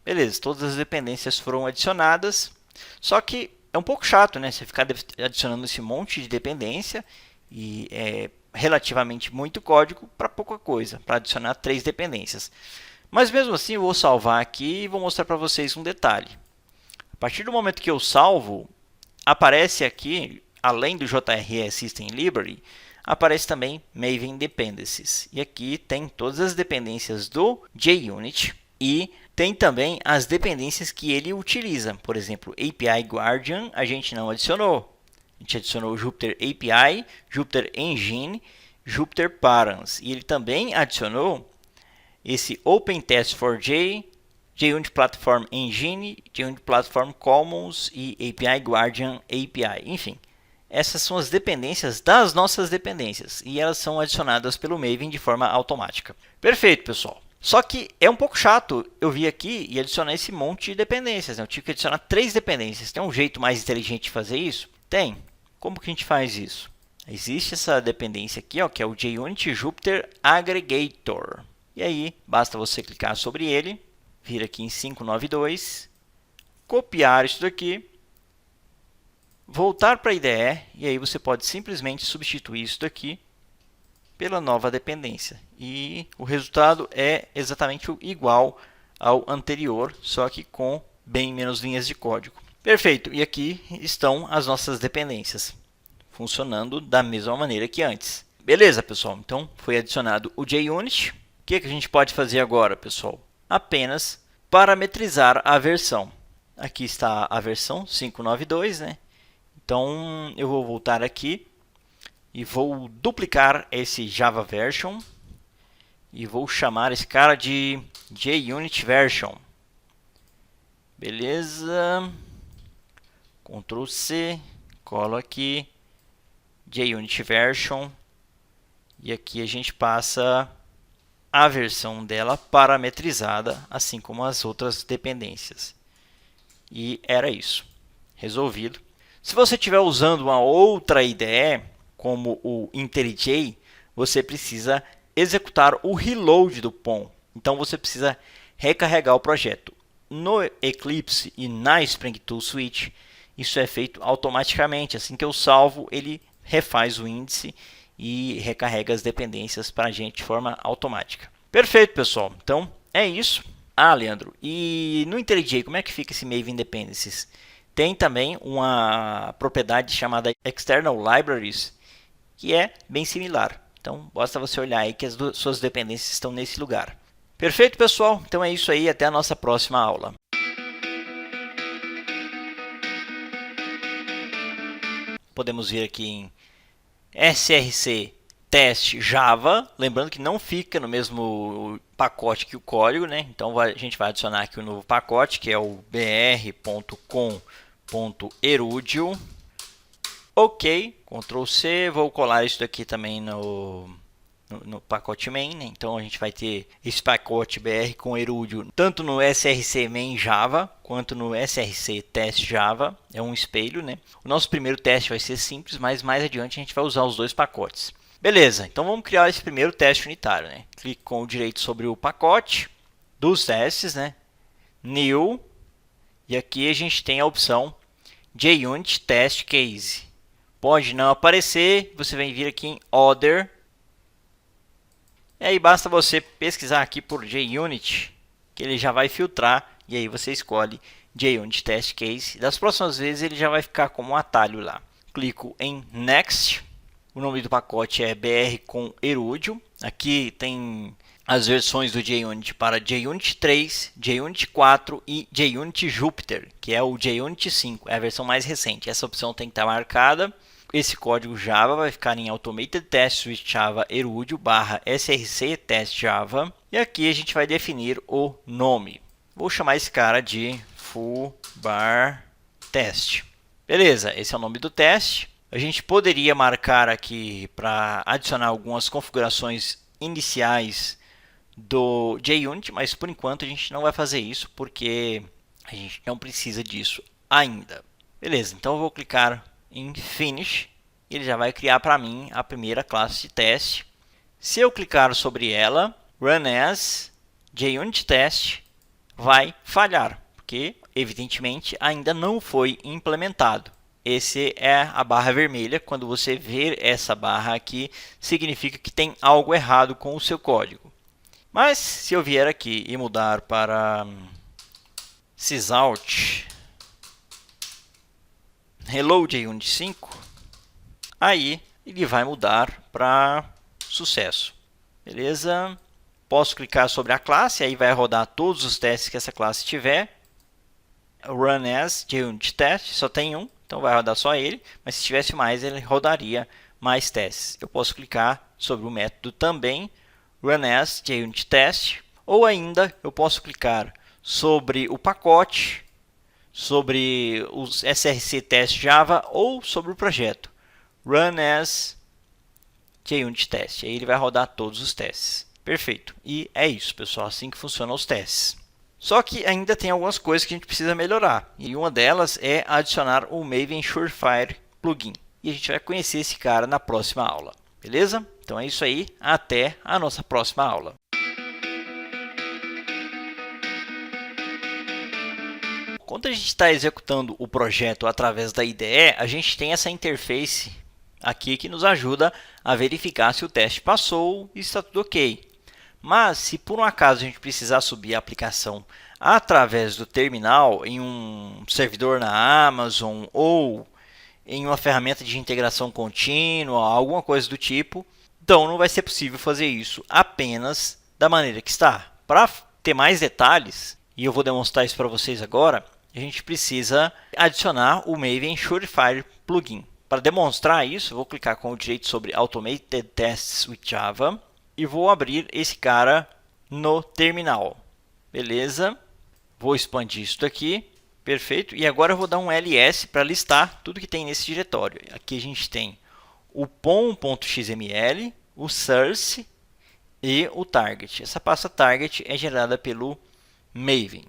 Beleza, todas as dependências foram adicionadas. Só que é um pouco chato, né? Você ficar adicionando esse monte de dependência. E é relativamente muito código para pouca coisa. Para adicionar 3 dependências. Mas mesmo assim eu vou salvar aqui e vou mostrar para vocês um detalhe. A partir do momento que eu salvo, aparece aqui, além do JRE System Library, aparece também Maven Dependencies. E aqui tem todas as dependências do JUnit e tem também as dependências que ele utiliza. Por exemplo, API Guardian a gente não adicionou. A gente adicionou Jupyter API, Jupyter Engine, Jupyter Params. E ele também adicionou esse OpenTest4J, JUnit Platform Engine, JUnit Platform Commons e API Guardian API. Enfim, essas são as dependências das nossas dependências e elas são adicionadas pelo Maven de forma automática. Perfeito, pessoal. Só que é um pouco chato eu vir aqui e adicionar esse monte de dependências. Né? Eu tive que adicionar 3 dependências. Tem um jeito mais inteligente de fazer isso? Tem. Como que a gente faz isso? Existe essa dependência aqui, ó, que é o JUnit Jupyter Aggregator. E aí, basta você clicar sobre ele, vir aqui em 5.9.2, copiar isso daqui, voltar para a IDE, e aí você pode simplesmente substituir isso daqui pela nova dependência. E o resultado é exatamente igual ao anterior, só que com bem menos linhas de código. Perfeito, e aqui estão as nossas dependências, funcionando da mesma maneira que antes. Beleza, pessoal? Então, foi adicionado o JUnit. O que a gente pode fazer agora, pessoal? Apenas parametrizar a versão. Aqui está a versão 5.9.2, né? Então, eu vou voltar aqui e vou duplicar esse Java Version e vou chamar esse cara de JUnit Version. Beleza? Ctrl C, colo aqui, JUnit Version, e aqui a gente passa a versão dela parametrizada, assim como as outras dependências. E era isso. Resolvido. Se você estiver usando uma outra IDE, como o IntelliJ, você precisa executar o reload do POM. Então você precisa recarregar o projeto. No Eclipse e na Spring Tool Suite, isso é feito automaticamente. Assim que eu salvo, ele refaz o índice e recarrega as dependências para a gente de forma automática. Perfeito, pessoal. Então, é isso. Ah, Leandro, e no IntelliJ, como é que fica esse Maven Dependencies? Tem também uma propriedade chamada External Libraries, que é bem similar. Então, basta você olhar aí que as suas dependências estão nesse lugar. Perfeito, pessoal? Então é isso aí. Até a nossa próxima aula. Podemos vir aqui em src teste Java, lembrando que não fica no mesmo pacote que o código, né? Então a gente vai adicionar aqui um novo pacote, que é o br.com.erudio. Ok, Ctrl C, vou colar isso daqui também no no pacote main, né? Então a gente vai ter esse pacote BR com Erúdio tanto no src main Java quanto no src test Java. É um espelho, né? O nosso primeiro teste vai ser simples, mas mais adiante a gente vai usar os dois pacotes. Beleza, então vamos criar esse primeiro teste unitário, né? Clique com o direito sobre o pacote dos testes, né? New, e aqui a gente tem a opção JUnit Test Case. Pode não aparecer, você vem vir aqui em Other. E aí basta você pesquisar aqui por JUnit, que ele já vai filtrar. E aí você escolhe JUnit Test Case. Das próximas vezes ele já vai ficar como um atalho lá. Clico em Next. O nome do pacote é BR com Erúdio. Aqui tem as versões do JUnit para JUnit 3, JUnit 4 e JUnit Jupyter, que é o JUnit 5, é a versão mais recente. Essa opção tem que estar marcada. Esse código Java vai ficar em Automated Test with Java Erúdio /src test Java. E aqui a gente vai definir o nome. Vou chamar esse cara de foobar test. Beleza, esse é o nome do teste. A gente poderia marcar aqui para adicionar algumas configurações iniciais do JUnit, mas por enquanto a gente não vai fazer isso porque a gente não precisa disso ainda. Beleza, então eu vou clicar em Finish e ele já vai criar para mim a primeira classe de teste. Se eu clicar sobre ela, Run as JUnit Test vai falhar, porque evidentemente ainda não foi implementado. Esse é a barra vermelha. Quando você ver essa barra aqui, significa que tem algo errado com o seu código. Mas se eu vier aqui e mudar para sysout hello JUnit 5, aí ele vai mudar para sucesso. Beleza? Posso clicar sobre a classe, aí vai rodar todos os testes que essa classe tiver. Run as JUnit test, só tem um, então vai rodar só ele, mas se tivesse mais, ele rodaria mais testes. Eu posso clicar sobre o método também, Run as JUnit test, ou ainda eu posso clicar sobre o pacote, sobre os src test Java ou sobre o projeto Run as JUnit test. Aí ele vai rodar todos os testes. Perfeito. E é isso, pessoal, assim que funcionam os testes. Só que ainda tem algumas coisas que a gente precisa melhorar. E uma delas é adicionar o Maven Surefire plugin. E a gente vai conhecer esse cara na próxima aula. Beleza? Então é isso aí. Até a nossa próxima aula. Quando a gente está executando o projeto através da IDE, a gente tem essa interface aqui que nos ajuda a verificar se o teste passou e está tudo ok. Mas se por um acaso a gente precisar subir a aplicação através do terminal em um servidor na Amazon ou em uma ferramenta de integração contínua, alguma coisa do tipo, então não vai ser possível fazer isso apenas da maneira que está. Para ter mais detalhes, e eu vou demonstrar isso para vocês agora, a gente precisa adicionar o Maven Surefire plugin. Para demonstrar isso, eu vou clicar com o direito sobre Automated Tests with Java e vou abrir esse cara no terminal. Beleza? Vou expandir isso daqui. Perfeito. E agora eu vou dar um ls para listar tudo que tem nesse diretório. Aqui a gente tem o pom.xml, o source e o target. Essa pasta target é gerada pelo Maven.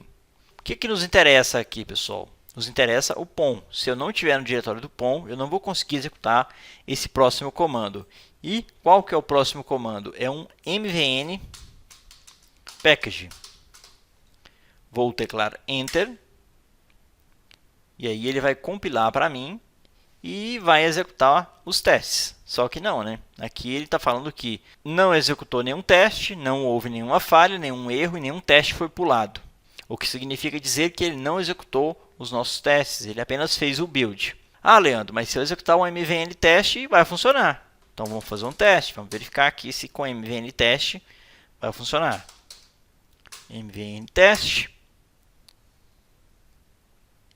O que nos interessa aqui, pessoal? Nos interessa o POM. Se eu não tiver no diretório do POM, eu não vou conseguir executar esse próximo comando. E qual que é o próximo comando? É um mvn package. Vou teclar Enter. E aí ele vai compilar para mim e vai executar os testes. Só que não, né? Aqui ele está falando que não executou nenhum teste, não houve nenhuma falha, nenhum erro e nenhum teste foi pulado. O que significa dizer que ele não executou os nossos testes, ele apenas fez o build. Ah, Leandro, mas se eu executar um mvn teste, vai funcionar. Então vamos fazer um teste, vamos verificar aqui se com mvn teste vai funcionar. Mvn teste.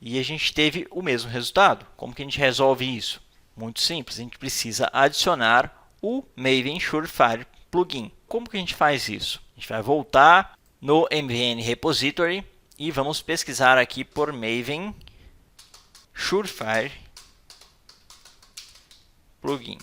E a gente teve o mesmo resultado. Como que a gente resolve isso? Muito simples, a gente precisa adicionar o Maven Surefire plugin. Como que a gente faz isso? A gente vai voltar no mvn repository e vamos pesquisar aqui por Maven Surefire plugin.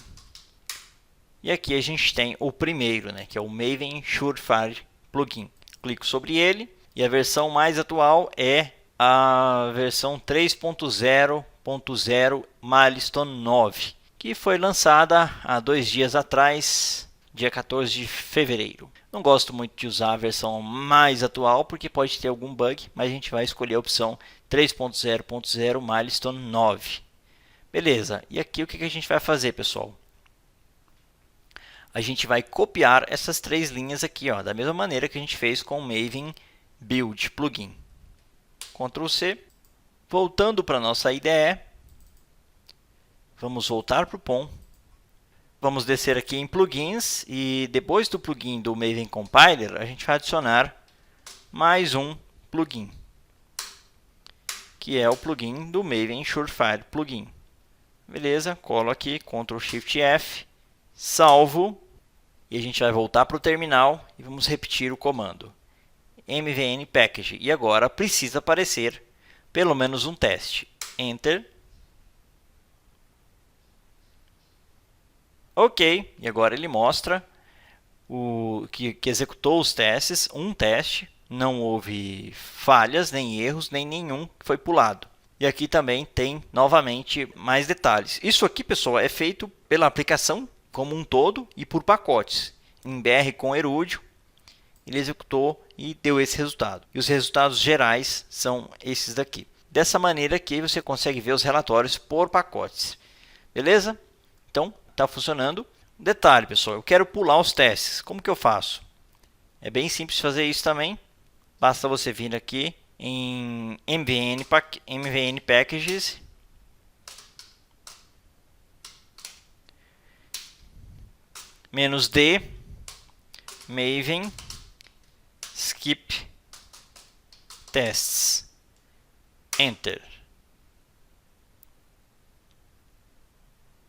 E aqui a gente tem o primeiro, né, que é o Maven Surefire Plugin. Clico sobre ele e a versão mais atual é a versão 3.0.0 Milestone 9, que foi lançada há 2 dias atrás, dia 14 de fevereiro. Não gosto muito de usar a versão mais atual porque pode ter algum bug, mas a gente vai escolher a opção 3.0.0 Milestone 9. Beleza, e aqui o que a gente vai fazer, pessoal? A gente vai copiar essas 3 linhas aqui, ó, da mesma maneira que a gente fez com o Maven Build Plugin. Ctrl C. Voltando para a nossa IDE, vamos voltar para o POM. Vamos descer aqui em Plugins e depois do plugin do Maven Compiler, a gente vai adicionar mais um plugin, que é o plugin do Maven Surefire Plugin. Beleza, colo aqui, Ctrl Shift F, salvo. E a gente vai voltar para o terminal e vamos repetir o comando mvn package. E agora precisa aparecer pelo menos um teste. Enter. Ok, e agora ele mostra que executou os testes, um teste. Não houve falhas, nem erros, nem nenhum que foi pulado. E aqui também tem novamente mais detalhes. Isso aqui, pessoal, é feito pela aplicação como um todo e por pacotes. Em BR com Erudio, ele executou e deu esse resultado. E os resultados gerais são esses daqui. Dessa maneira aqui você consegue ver os relatórios por pacotes. Beleza? Então, está funcionando. Detalhe, pessoal, eu quero pular os testes. Como que eu faço? É bem simples fazer isso também. Basta você vir aqui em MVN Packages. -D, Maven, Skip, Tests. Enter.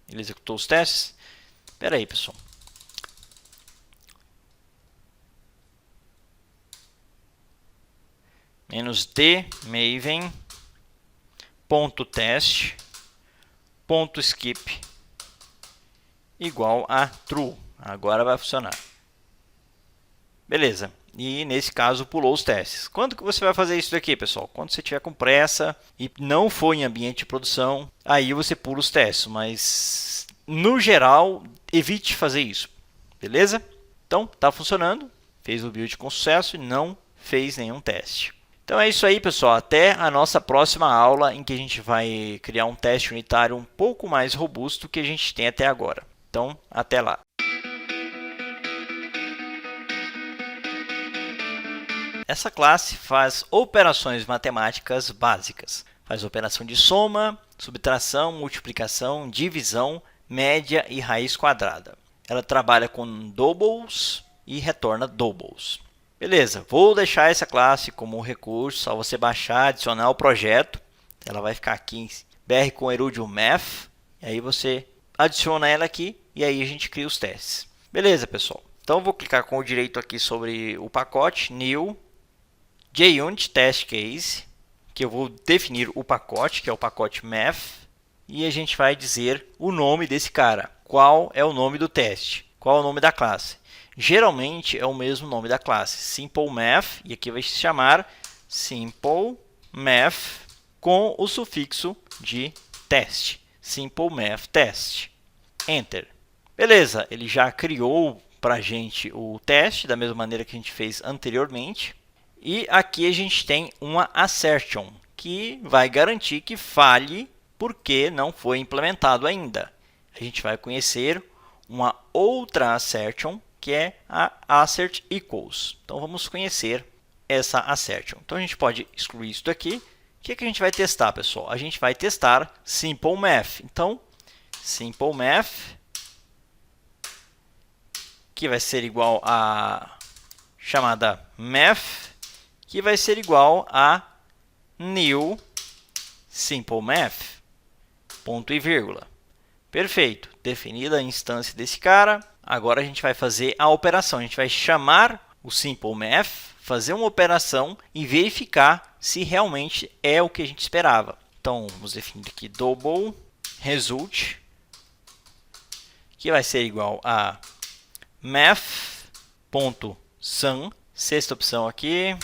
Ele executou os testes. Espera aí, pessoal. -D, Maven, .test, .skip, igual a true. Agora vai funcionar. Beleza. E nesse caso pulou os testes. Quando que você vai fazer isso daqui, pessoal? Quando você estiver com pressa e não for em ambiente de produção, aí você pula os testes. Mas no geral, evite fazer isso. Beleza? Então, está funcionando. Fez o build com sucesso e não fez nenhum teste. Então é isso aí, pessoal. Até a nossa próxima aula em que a gente vai criar um teste unitário um pouco mais robusto que a gente tem até agora. Então, até lá. Essa classe faz operações matemáticas básicas. Faz operação de soma, subtração, multiplicação, divisão, média e raiz quadrada. Ela trabalha com doubles e retorna doubles. Beleza, vou deixar essa classe como recurso, só você baixar, adicionar o projeto. Ela vai ficar aqui em BR com Erudio Math. E aí você adiciona ela aqui e aí a gente cria os testes. Beleza, pessoal. Então vou clicar com o direito aqui sobre o pacote, New, JUnit Test Case, que eu vou definir o pacote, que é o pacote Math. E a gente vai dizer o nome desse cara. Qual é o nome do teste? Qual é o nome da classe? Geralmente é o mesmo nome da classe, Simple Math, e aqui vai se chamar Simple Math com o sufixo de teste, Simple Math Test. Enter. Beleza, ele já criou para a gente o teste, da mesma maneira que a gente fez anteriormente. E aqui a gente tem uma assertion, que vai garantir que falhe porque não foi implementado ainda. A gente vai conhecer uma outra assertion, que é a assert equals. Então vamos conhecer essa assertion. Então a gente pode excluir isso daqui. O que a gente vai testar, pessoal? A gente vai testar Simple Math. Então, Simple Math, que vai ser igual a chamada Math, que vai ser igual a New Simple Math, ponto e vírgula. Perfeito. Definida a instância desse cara. Agora a gente vai fazer a operação. A gente vai chamar o Simple Math, fazer uma operação e verificar se realmente é o que a gente esperava. Então, vamos definir aqui double result, que vai ser igual a math.sum, sexta opção aqui,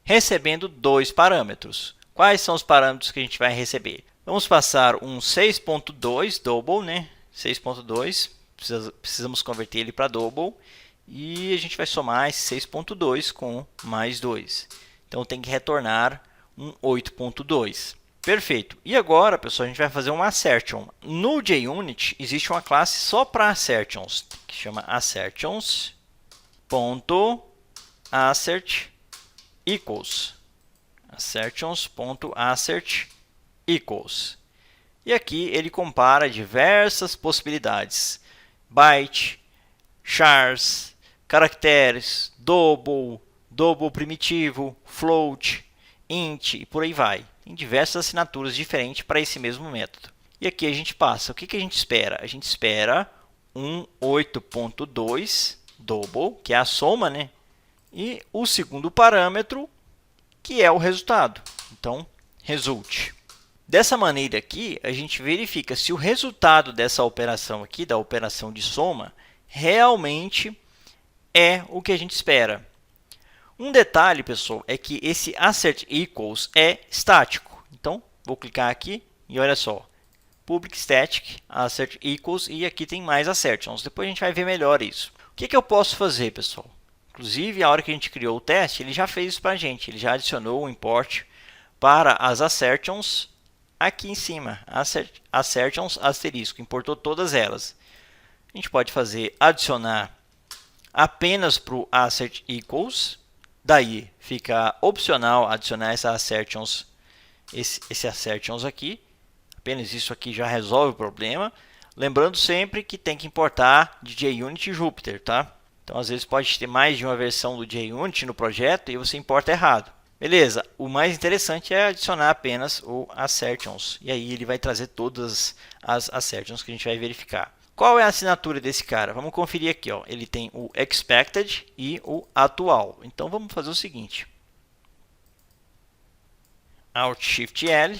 recebendo dois parâmetros. Quais são os parâmetros que a gente vai receber? Vamos passar um 6.2 double, né? 6.2, precisamos converter ele para double. E a gente vai somar esse 6.2 com mais 2. Então tem que retornar um 8.2. Perfeito. E agora, pessoal, a gente vai fazer um assertion. No JUnit existe uma classe só para assertions, que chama assertions.assert equals. Assertions.assert equals. E aqui ele compara diversas possibilidades. Byte, chars, caracteres, double, double primitivo, float, int e por aí vai. Tem diversas assinaturas diferentes para esse mesmo método. E aqui a gente passa. O que a gente espera? A gente espera um 8.2 double, que é a soma, né? E o segundo parâmetro, que é o resultado. Então, result. Dessa maneira aqui, a gente verifica se o resultado dessa operação aqui, da operação de soma, realmente é o que a gente espera. Um detalhe, pessoal, é que esse assert equals é estático. Então, vou clicar aqui e olha só. Public static assert equals e aqui tem mais assertions. Depois a gente vai ver melhor isso. O que eu posso fazer, pessoal? Inclusive, a hora que a gente criou o teste, ele já fez isso para a gente. Ele já adicionou o import para as assertions aqui em cima. Assertions asterisco, importou todas elas. A gente pode fazer adicionar apenas para o assert equals. Daí fica opcional adicionar essa assertions, esse assertions aqui. Apenas isso aqui já resolve o problema. Lembrando sempre que tem que importar de JUnit e Jupyter, tá? Então, às vezes pode ter mais de uma versão do JUnit no projeto e você importa errado. Beleza, o mais interessante é adicionar apenas o assertions. E aí ele vai trazer todas as assertions que a gente vai verificar. Qual é a assinatura desse cara? Vamos conferir aqui. Ó. Ele tem o expected e o atual. Então, vamos fazer o seguinte. Alt Shift L,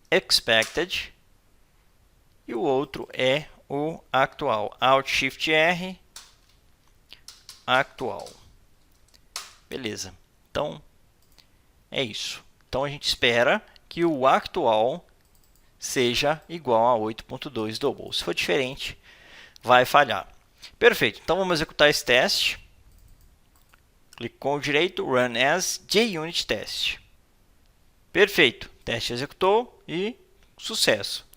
expected, e o outro é o actual. Alt Shift R, actual. Beleza. Então, é isso. Então, a gente espera que o actual seja igual a 8.2 double. Se for diferente, vai falhar. Perfeito. Então, vamos executar esse teste. Clique com o direito, Run as JUnit Test. Perfeito. O teste executou e sucesso.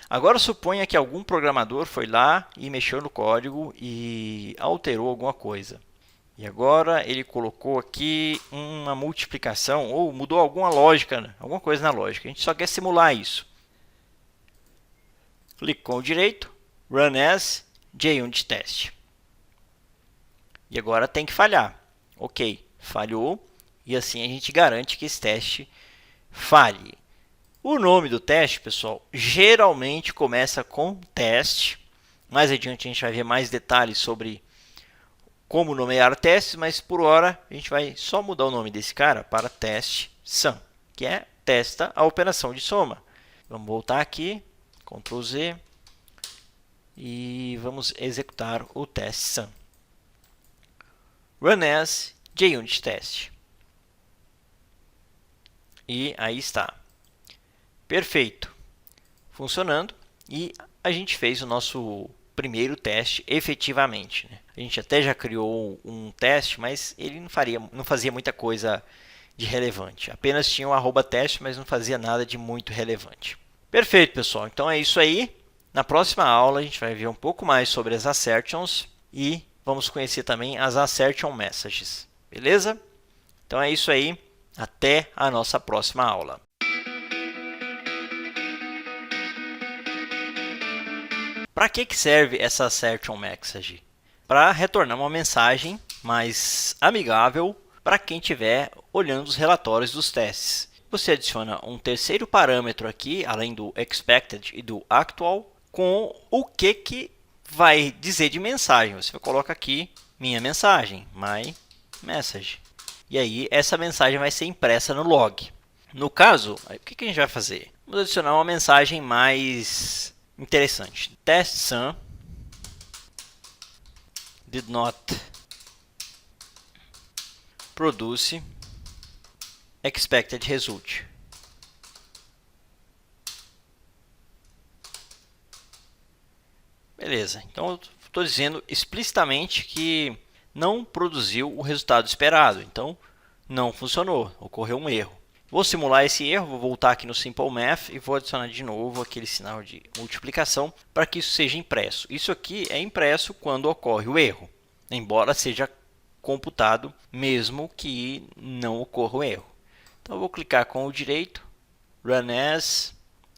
Agora, suponha que algum programador foi lá e mexeu no código e alterou alguma coisa. E agora ele colocou aqui uma multiplicação ou mudou alguma lógica, alguma coisa na lógica. A gente só quer simular isso. Clique com o direito, Run as JUnit Test. E agora tem que falhar. Ok, falhou. E assim a gente garante que esse teste falhe. O nome do teste, pessoal, geralmente começa com teste. Mais adiante a gente vai ver mais detalhes sobre como nomear testes, mas por hora a gente vai só mudar o nome desse cara para teste sum, que é testa a operação de soma. Vamos voltar aqui, Ctrl Z, e vamos executar o teste sum. Run as JUnit Test. E aí está. Perfeito. Funcionando. E a gente fez o nosso primeiro teste efetivamente. Né? A gente até já criou um teste, mas ele não fazia muita coisa de relevante. Apenas tinha um @teste, mas não fazia nada de muito relevante. Perfeito, pessoal. Então é isso aí. Na próxima aula a gente vai ver um pouco mais sobre as assertions e vamos conhecer também as assertion messages. Beleza? Então é isso aí. Até a nossa próxima aula. Para que serve essa assertion message? Para retornar uma mensagem mais amigável para quem estiver olhando os relatórios dos testes. Você adiciona um terceiro parâmetro aqui, além do expected e do actual, com o que vai dizer de mensagem. Você coloca aqui minha mensagem, my message. E aí essa mensagem vai ser impressa no log. No caso, o que a gente vai fazer? Vamos adicionar uma mensagem mais interessante. Test sum did not produce expected result. Beleza, então eu estou dizendo explicitamente que não produziu o resultado esperado, então não funcionou, ocorreu um erro. Vou simular esse erro, vou voltar aqui no Simple Math e vou adicionar de novo aquele sinal de multiplicação para que isso seja impresso. Isso aqui é impresso quando ocorre o erro, embora seja computado mesmo que não ocorra o erro. Então eu vou clicar com o direito, Run as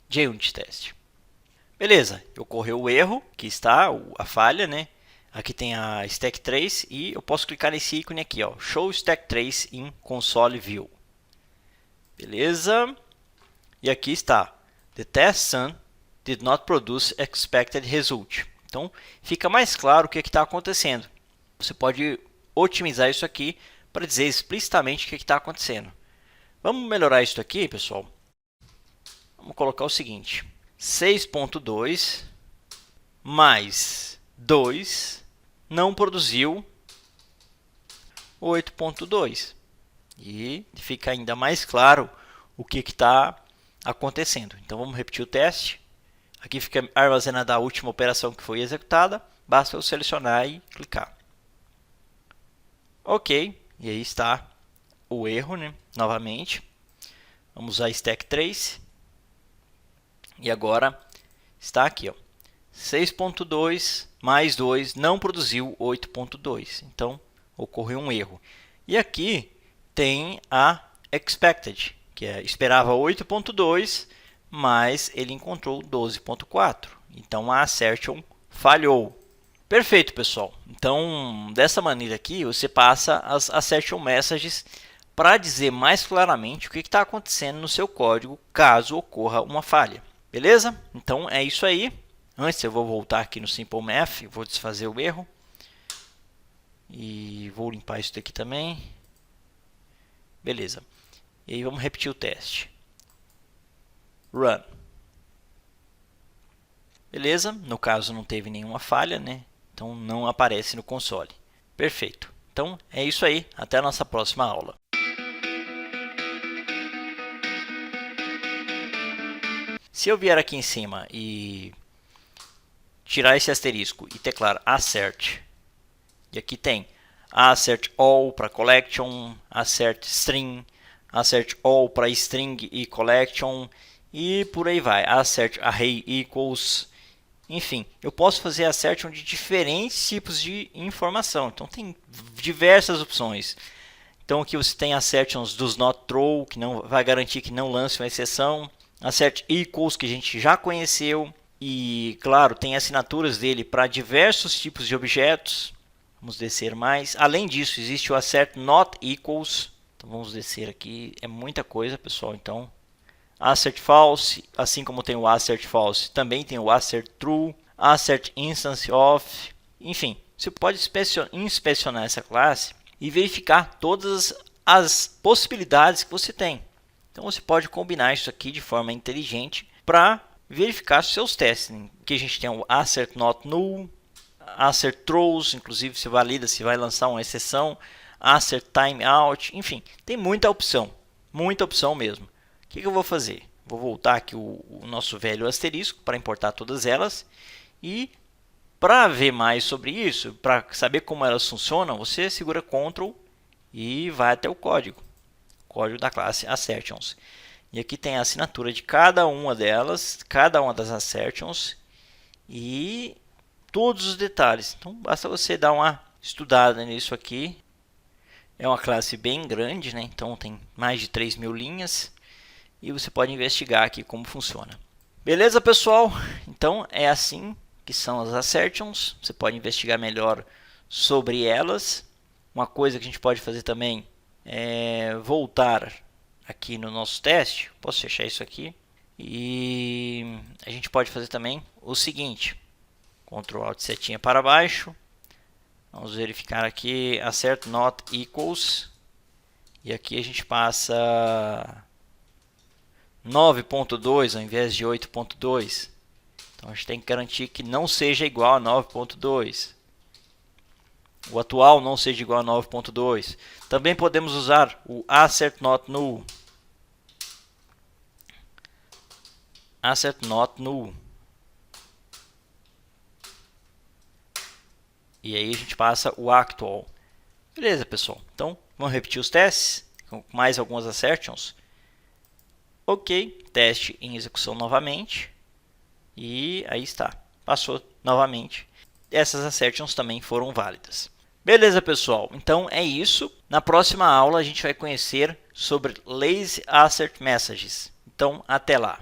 JUnit Test. Beleza, ocorreu o erro, que está a falha, né? Aqui tem a stack trace e eu posso clicar nesse ícone aqui, ó, Show Stack Trace in Console View. Beleza? E aqui está, The test sum did not produce expected result. Então, fica mais claro o que está acontecendo. Você pode otimizar isso aqui para dizer explicitamente o que está acontecendo. Vamos melhorar isso aqui, pessoal? Vamos colocar o seguinte, 6.2 mais 2 não produziu 8.2. E fica ainda mais claro o que está acontecendo. Então vamos repetir o teste. Aqui fica armazenada a última operação que foi executada. Basta eu selecionar e clicar. Ok, e aí está o erro, né? Novamente. Vamos usar stack trace. E agora está aqui, ó. 6.2 mais 2 não produziu 8.2. Então ocorreu um erro. E aqui tem a expected, que esperava 8.2, mas ele encontrou 12.4. Então a assertion falhou. Perfeito, pessoal. Então, dessa maneira aqui, você passa as assertion messages para dizer mais claramente o que está acontecendo no seu código caso ocorra uma falha. Beleza? Então é isso aí. Antes eu vou voltar aqui no Simple Math, vou desfazer o erro. E vou limpar isso daqui também. Beleza. E aí vamos repetir o teste. Run. Beleza. No caso não teve nenhuma falha, né? Então não aparece no console. Perfeito. Então é isso aí. Até a nossa próxima aula. Se eu vier aqui em cima e tirar esse asterisco e teclar assert, e aqui tem assert all para collection, assert string, assert all para string e collection, e por aí vai, assert array equals, enfim, eu posso fazer assertion de diferentes tipos de informação, então tem diversas opções. Então aqui você tem assertions does not throw, que não vai garantir que não lance uma exceção, assert equals, que a gente já conheceu, e claro, tem assinaturas dele para diversos tipos de objetos. Vamos descer mais. Além disso, existe o assert not equals. Então vamos descer aqui. É muita coisa, pessoal. Então, assert false, assim como tem o assert false, também tem o assert true, assert instance of. Enfim, você pode inspecionar essa classe e verificar todas as possibilidades que você tem. Então você pode combinar isso aqui de forma inteligente para verificar seus testes. Aqui a gente tem o assert not null, assert throws, inclusive se valida se vai lançar uma exceção, assert timeout, enfim, tem muita opção mesmo. O que eu vou fazer? Vou voltar aqui o nosso velho asterisco para importar todas elas, e para ver mais sobre isso, para saber como elas funcionam, você segura Ctrl e vai até o código da classe assertions. E aqui tem a assinatura de cada uma delas, cada uma das assertions e todos os detalhes. Então basta você dar uma estudada nisso aqui. É uma classe bem grande, né? Então tem mais de 3.000 linhas e você pode investigar aqui como funciona. Beleza, pessoal? Então é assim que são as assertions. Você pode investigar melhor sobre elas. Uma coisa que a gente pode fazer também é voltar aqui no nosso teste. Posso fechar isso aqui. E a gente pode fazer também o seguinte. Ctrl Alt setinha para baixo. Vamos verificar aqui assert not equals. E aqui a gente passa 9.2 ao invés de 8.2. Então a gente tem que garantir que não seja igual a 9.2. o atual não seja igual a 9.2. Também podemos usar o assert not null. Assert not null. E aí a gente passa o actual. Beleza, pessoal. Então, vamos repetir os testes com mais algumas assertions. Ok, teste em execução novamente. E aí está. Passou novamente. Essas assertions também foram válidas. Beleza, pessoal. Então é isso. Na próxima aula a gente vai conhecer sobre lazy assert messages. Então, até lá.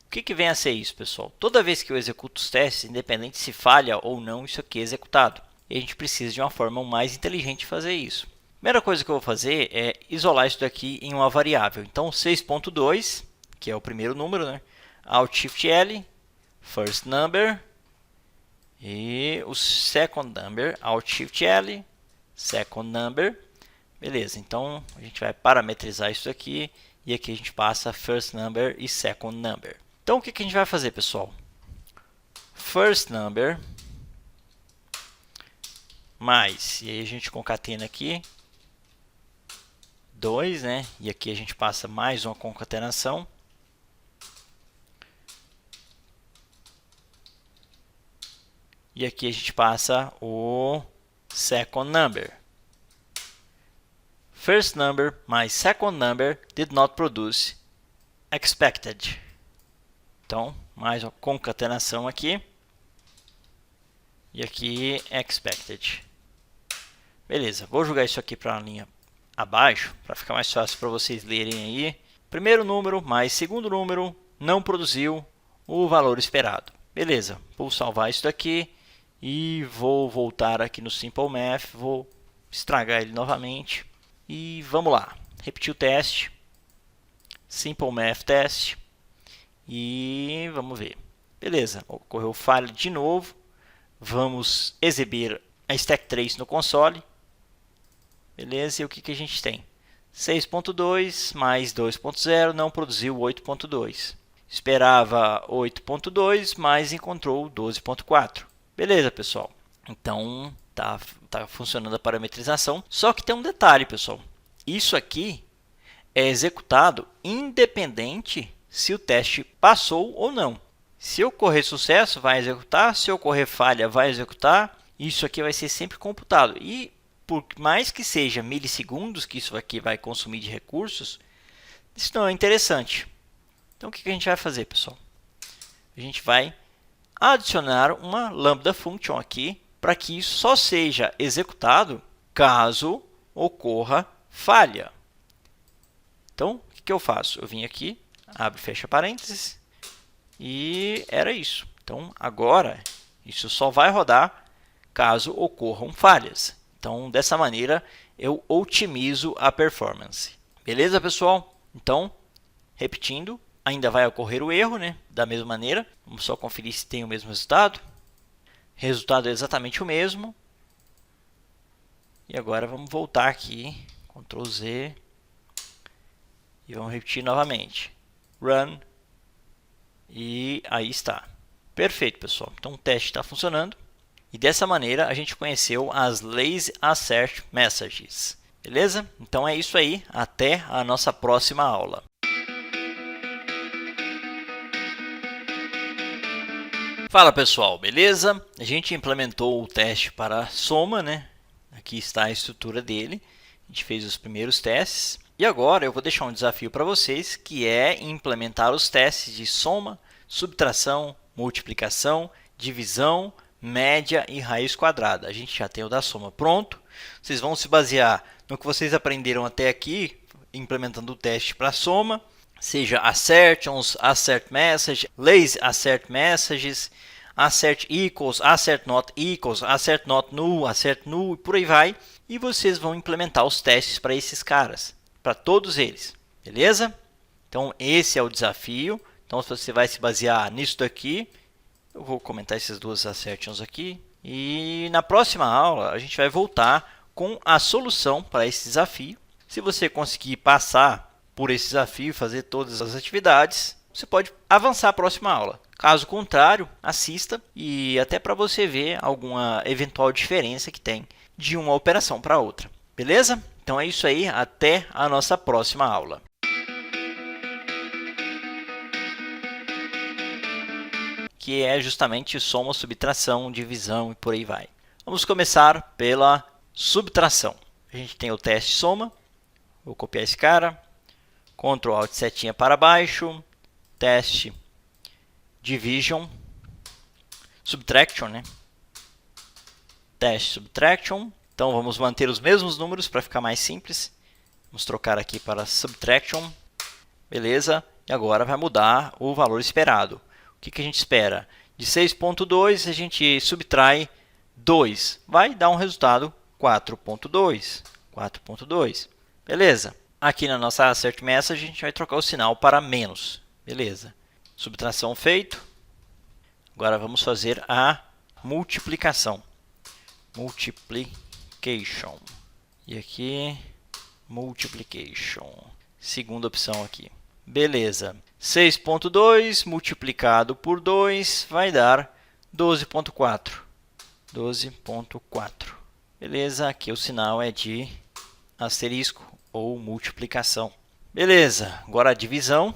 O que vem a ser isso, pessoal? Toda vez que eu executo os testes, independente se falha ou não, isso aqui é executado. E a gente precisa de uma forma mais inteligente de fazer isso. A primeira coisa que eu vou fazer é isolar isso daqui em uma variável. Então, 6.2, que é o primeiro número, né? Alt Shift L, first number, e o second number, Alt Shift L, second number. Beleza, então a gente vai parametrizar isso aqui e aqui a gente passa first number e second number. Então, o que a gente vai fazer, pessoal? First number mais, e aí a gente concatena aqui 2, né? E aqui a gente passa mais uma concatenação. E aqui a gente passa o second number. First number mais second number did not produce expected. Então, mais uma concatenação aqui. E aqui, expected. Beleza, vou jogar isso aqui para a linha abaixo, para ficar mais fácil para vocês lerem aí. Primeiro número mais segundo número não produziu o valor esperado. Beleza, vou salvar isso daqui e vou voltar aqui no Simple Math. Vou estragar ele novamente. E vamos lá, repetir o teste. Simple Math Test. E vamos ver. Beleza, ocorreu falha de novo. Vamos exibir a stack trace no console. Beleza, e o que a gente tem? 6.2 mais 2.0 não produziu 8.2. Esperava 8.2, mas encontrou 12.4. Beleza, pessoal. Então, tá funcionando a parametrização. Só que tem um detalhe, pessoal. Isso aqui é executado independente se o teste passou ou não. Se ocorrer sucesso, vai executar. Se ocorrer falha, vai executar. Isso aqui vai ser sempre computado. E por mais que seja milissegundos que isso aqui vai consumir de recursos, isso não é interessante. Então, o que a gente vai fazer, pessoal? A gente vai adicionar uma lambda function aqui para que isso só seja executado caso ocorra falha. Então, o que eu faço? Eu vim aqui, abre e fecha parênteses, e era isso. Então, agora, isso só vai rodar caso ocorram falhas. Então, dessa maneira, eu otimizo a performance. Beleza, pessoal? Então, repetindo, ainda vai ocorrer o erro, né? Da mesma maneira. Vamos só conferir se tem o mesmo resultado. Resultado é exatamente o mesmo. E agora vamos voltar aqui, Ctrl Z, e vamos repetir novamente. Run. E aí está. Perfeito, pessoal. Então o teste está funcionando. E dessa maneira a gente conheceu as lazy assert messages. Beleza? Então é isso aí. Até a nossa próxima aula. Fala, pessoal, beleza? A gente implementou o teste para soma, né? Aqui está a estrutura dele. A gente fez os primeiros testes. E agora eu vou deixar um desafio para vocês, que é implementar os testes de soma, subtração, multiplicação, divisão, média e raiz quadrada. A gente já tem o da soma pronto. Vocês vão se basear no que vocês aprenderam até aqui, implementando o teste para soma, seja assertions, assert message, lazy assert messages, assert equals, assert not null, assert null e por aí vai. E vocês vão implementar os testes para esses caras, para todos eles, beleza? Então esse é o desafio. Então se você vai se basear nisso daqui, eu vou comentar essas duas assertions aqui. E na próxima aula a gente vai voltar com a solução para esse desafio. Se você conseguir passar por esse desafio e fazer todas as atividades, você pode avançar a próxima aula. Caso contrário, assista e até para você ver alguma eventual diferença que tem de uma operação para outra. Beleza? Então é isso aí, até a nossa próxima aula. Que é justamente soma, subtração, divisão e por aí vai. Vamos começar pela subtração. A gente tem o teste soma, vou copiar esse cara, Ctrl Alt setinha para baixo, teste division, subtraction, né? Teste subtraction. Então vamos manter os mesmos números para ficar mais simples. Vamos trocar aqui para subtraction. Beleza? E agora vai mudar o valor esperado. O que a gente espera? De 6.2 a gente subtrai 2. Vai dar um resultado 4.2. 4.2. Beleza? Aqui na nossa assert message a gente vai trocar o sinal para menos. Beleza? Subtração feito. Agora vamos fazer a multiplicação. Multiplication. E aqui, multiplication. Segunda opção aqui. Beleza. 6.2 multiplicado por 2 vai dar 12.4. 12.4. Beleza, aqui o sinal é de asterisco ou multiplicação. Beleza, agora a divisão.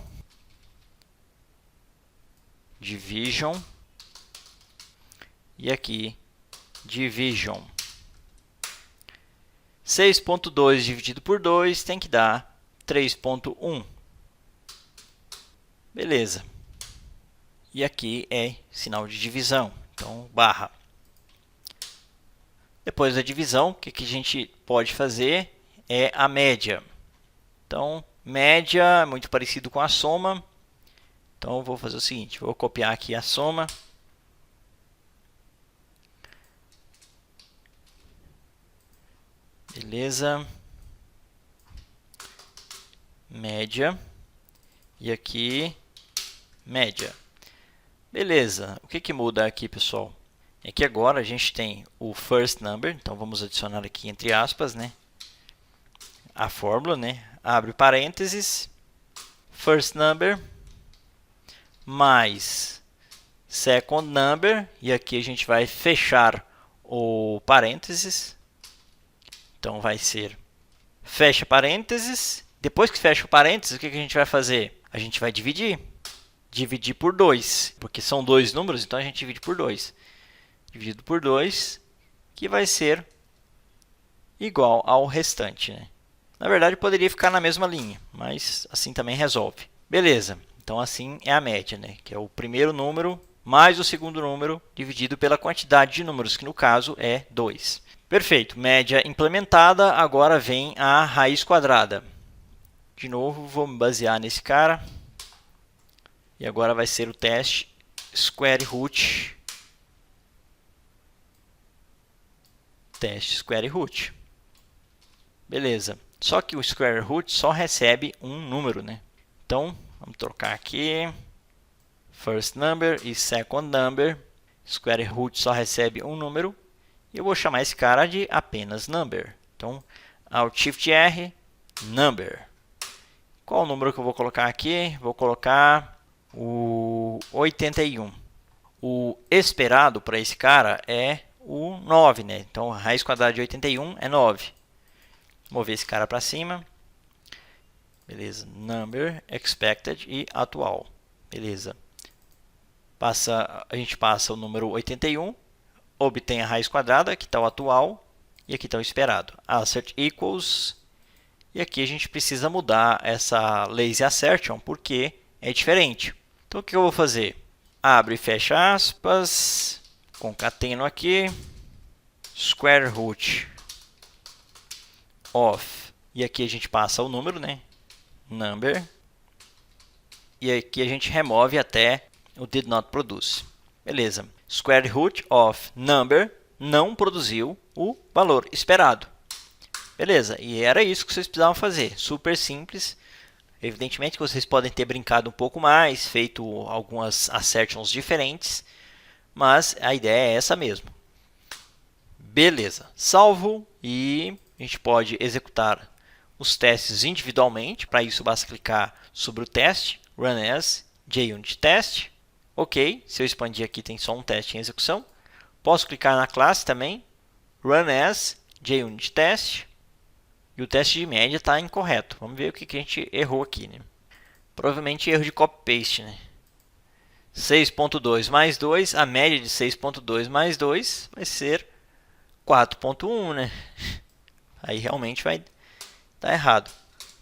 Division. E aqui, division. 6.2 dividido por 2 tem que dar 3.1. Beleza. E aqui é sinal de divisão. Então, barra. Depois da divisão, o que a gente pode fazer é a média. Então, média é muito parecido com a soma. Então, eu vou fazer o seguinte. Vou copiar aqui a soma. Beleza. Média. E aqui, média. Beleza. O que muda aqui, pessoal? É que agora a gente tem o first number. Então, vamos adicionar aqui entre aspas, né? A fórmula, né? Abre parênteses. First number mais second number. E aqui a gente vai fechar o parênteses. Então, vai ser fecha parênteses. Depois que fecha o parênteses, o que a gente vai fazer? A gente vai dividir. Dividir por 2. Porque são dois números, então a gente divide por 2. Dividido por 2, que vai ser igual ao restante, né? Na verdade, poderia ficar na mesma linha, mas assim também resolve. Beleza, então assim é a média, né? Que é o primeiro número mais o segundo número dividido pela quantidade de números, que no caso é 2. Perfeito, média implementada, agora vem a raiz quadrada. De novo, vou me basear nesse cara. E agora vai ser o teste square root. Teste square root. Beleza. Só que o square root só recebe um número, né? Então, vamos trocar aqui. First number e second number. Square root só recebe um número. E eu vou chamar esse cara de apenas number. Então, Alt Shift R, number. Qual o número que eu vou colocar aqui? Vou colocar o 81. O esperado para esse cara é o 9, né? Então, a raiz quadrada de 81 é 9. Vou mover esse cara para cima. Beleza. Number, expected e atual. Beleza. A gente passa o número 81, obtém a raiz quadrada, aqui está o atual, e aqui está o esperado. Assert equals, e aqui a gente precisa mudar essa lazy assertion, porque é diferente. Então, o que eu vou fazer? Abre e fecha aspas, concateno aqui, square root of, e aqui a gente passa o número, né? Number, e aqui a gente remove até o did not produce. Beleza. Square root of number não produziu o valor esperado. Beleza. E era isso que vocês precisavam fazer. Super simples. Evidentemente que vocês podem ter brincado um pouco mais, feito algumas assertions diferentes, mas a ideia é essa mesmo. Beleza. Salvo e a gente pode executar os testes individualmente. Para isso, basta clicar sobre o teste, Run as JUnit Test. Ok, se eu expandir aqui tem só um teste em execução. Posso clicar na classe também, run as JUnitTest, e o teste de média está incorreto. Vamos ver o que a gente errou aqui, né? Provavelmente erro de copy-paste, né? 6.2 mais 2, a média de 6.2 mais 2 vai ser 4.1, né? Aí realmente vai dar errado.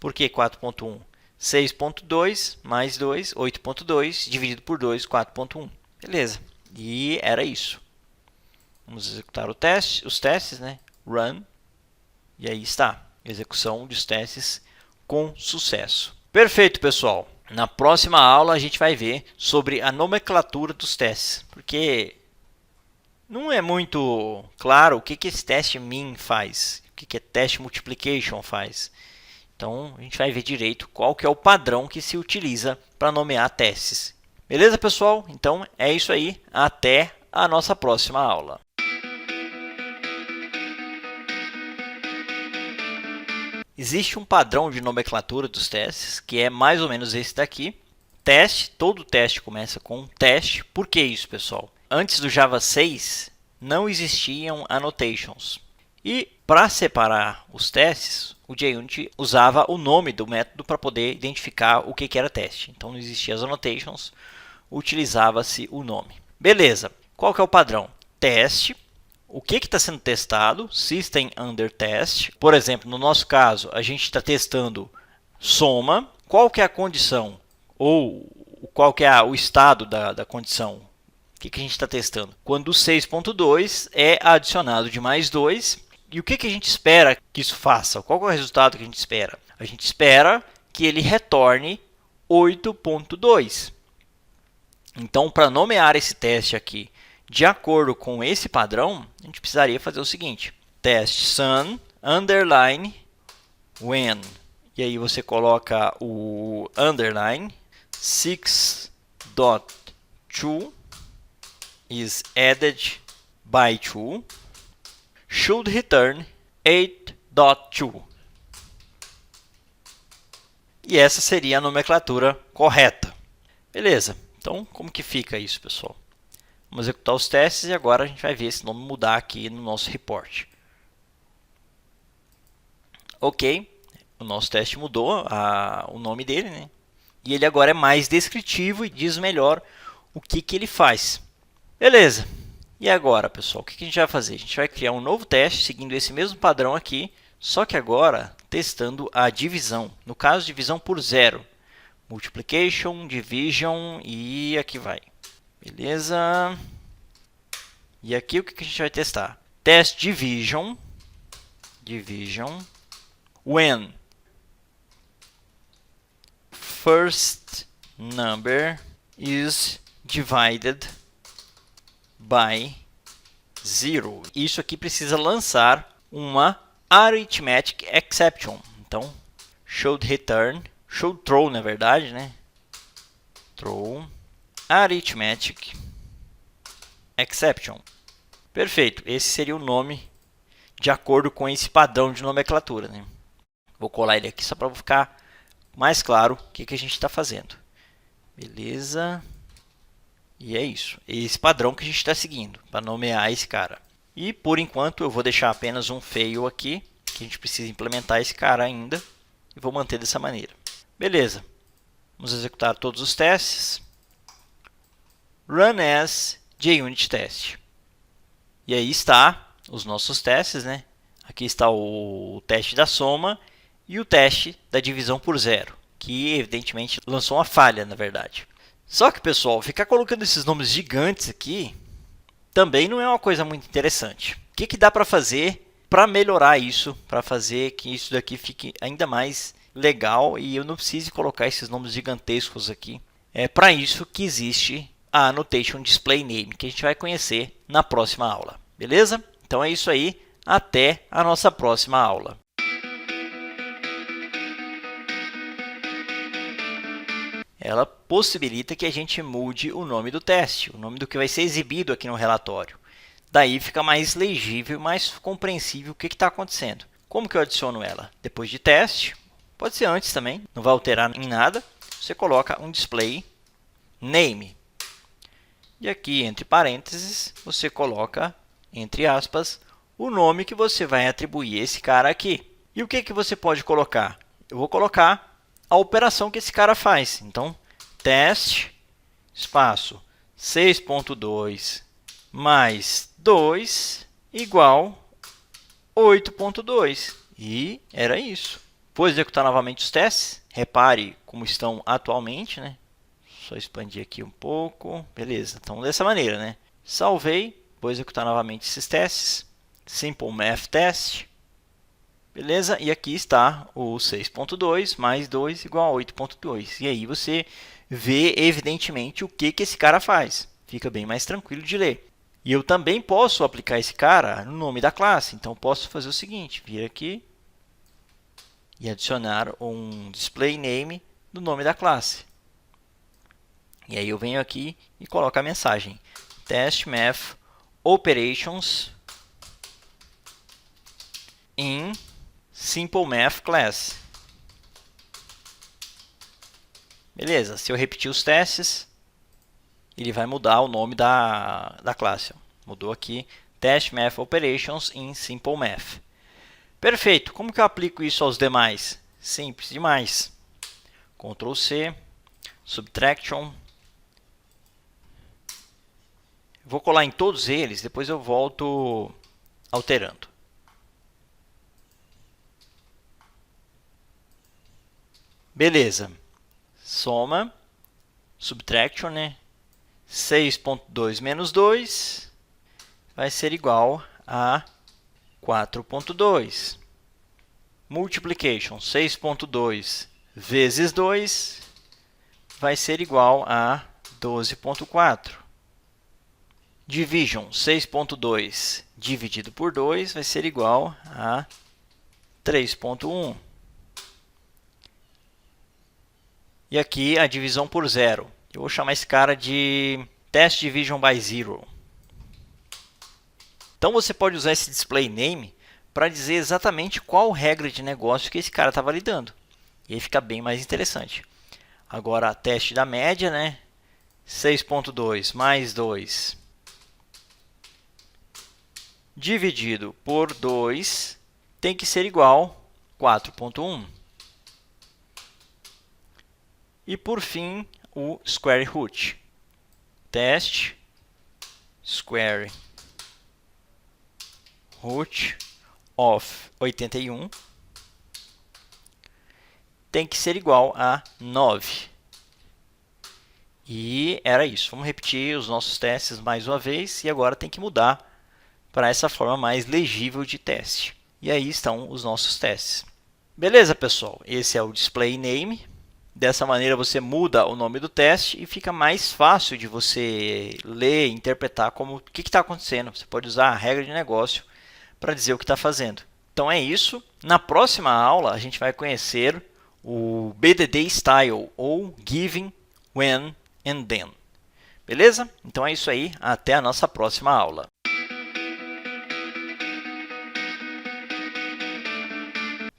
Por que 4.1? 6.2 mais 2, 8.2, dividido por 2, 4.1. Beleza. E era isso. Vamos executar o teste, os testes, né? Run. E aí está. Execução dos testes com sucesso. Perfeito, pessoal. Na próxima aula a gente vai ver sobre a nomenclatura dos testes. Porque não é muito claro o que esse teste min faz. O que teste multiplication faz. Então, a gente vai ver direito qual que é o padrão que se utiliza para nomear testes. Beleza, pessoal? Então, é isso aí. Até a nossa próxima aula. Existe um padrão de nomenclatura dos testes, que é mais ou menos esse daqui. Teste, todo teste começa com um teste. Por que isso, pessoal? Antes do Java 6, não existiam annotations. E para separar os testes, o JUnit usava o nome do método para poder identificar o que era teste. Então não existiam as annotations, utilizava-se o nome. Beleza, qual que é o padrão? Teste, o que está sendo testado, system under test. Por exemplo, no nosso caso, a gente está testando soma. Qual que é a condição? Ou qual que é o estado da condição? O que a gente está testando? Quando o 6.2 é adicionado de mais 2. E o que a gente espera que isso faça? Qual é o resultado que a gente espera? A gente espera que ele retorne 8.2. Então, para nomear esse teste aqui de acordo com esse padrão, a gente precisaria fazer o seguinte. Teste sum, underline, when. E aí você coloca o underline, 6.2 is added by 2. Should return 8.2. E essa seria a nomenclatura correta. Beleza. Então, como que fica isso, pessoal? Vamos executar os testes e agora a gente vai ver esse nome mudar aqui no nosso report. Ok. O nosso teste mudou o nome dele, né? E ele agora é mais descritivo e diz melhor o que ele faz. Beleza. E agora, pessoal, o que a gente vai fazer? A gente vai criar um novo teste seguindo esse mesmo padrão aqui, só que agora testando a divisão. No caso, divisão por zero. Multiplication, division e aqui vai. Beleza? E aqui o que a gente vai testar? Test division. When first number is divided by 0. Isso aqui precisa lançar uma arithmetic exception. Então, should throw, na verdade, né? Throw arithmetic exception. Perfeito. Esse seria o nome de acordo com esse padrão de nomenclatura, né? Vou colar ele aqui só para ficar mais claro o que a gente está fazendo. Beleza. E é isso. Esse padrão que a gente está seguindo para nomear esse cara. E por enquanto eu vou deixar apenas um fail aqui, que a gente precisa implementar esse cara ainda. E vou manter dessa maneira. Beleza. Vamos executar todos os testes. Run as JUnitTest. E aí está os nossos testes, né? Aqui está o teste da soma e o teste da divisão por zero, que evidentemente lançou uma falha, na verdade. Só que, pessoal, ficar colocando esses nomes gigantes aqui também não é uma coisa muito interessante. O que dá para fazer para melhorar isso, para fazer que isso daqui fique ainda mais legal e eu não precise colocar esses nomes gigantescos aqui? É para isso que existe a Annotation Display Name, que a gente vai conhecer na próxima aula. Beleza? Então é isso aí. Até a nossa próxima aula. Ela possibilita que a gente mude o nome do teste, o nome do que vai ser exibido aqui no relatório. Daí fica mais legível, mais compreensível o que está acontecendo. Como que eu adiciono ela? Depois de teste, pode ser antes também, não vai alterar em nada. Você coloca um display name. E aqui, entre parênteses, você coloca, entre aspas, o nome que você vai atribuir a esse cara aqui. E o que, que você pode colocar? Eu vou colocar a operação que esse cara faz. Então, teste, espaço, 6.2 mais 2 igual 8.2. E era isso. Vou executar novamente os testes. Repare como estão atualmente, né? Só expandir aqui um pouco. Beleza, então dessa maneira, né? Salvei. Vou executar novamente esses testes. Simple Math Test. Beleza? E aqui está o 6.2 mais 2 igual a 8.2. E aí você vê evidentemente o que esse cara faz. Fica bem mais tranquilo de ler. E eu também posso aplicar esse cara no nome da classe. Então, posso fazer o seguinte. Vir aqui e adicionar um display name no nome da classe. E aí eu venho aqui e coloco a mensagem. Test Math Operations in Simple Math Class. Beleza, se eu repetir os testes, ele vai mudar o nome da classe. Mudou aqui, Test Math Operations in Simple Math. Perfeito, como que eu aplico isso aos demais? Simples demais. Ctrl C, Subtraction. Vou colar em todos eles, depois eu volto alterando. Beleza. Soma, subtraction, né? 6.2 menos 2 vai ser igual a 4.2. Multiplication, 6.2 vezes 2 vai ser igual a 12.4. Division, 6.2 dividido por 2 vai ser igual a 3.1. E aqui a divisão por zero. Eu vou chamar esse cara de Test Division by Zero. Então você pode usar esse display name para dizer exatamente qual regra de negócio que esse cara está validando. E aí fica bem mais interessante. Agora, teste da média, né? 6.2 mais 2 dividido por 2 tem que ser igual a 4.1. E por fim, o square root. Teste square root of 81 tem que ser igual a 9. E era isso. Vamos repetir os nossos testes mais uma vez. E agora tem que mudar para essa forma mais legível de teste. E aí estão os nossos testes. Beleza, pessoal? Esse é o display name. Dessa maneira você muda o nome do teste e fica mais fácil de você ler e interpretar como o que está acontecendo. Você pode usar a regra de negócio para dizer o que está fazendo. Então é isso. Na próxima aula a gente vai conhecer o BDD Style ou Given, When and Then. Beleza? Então é isso aí. Até a nossa próxima aula.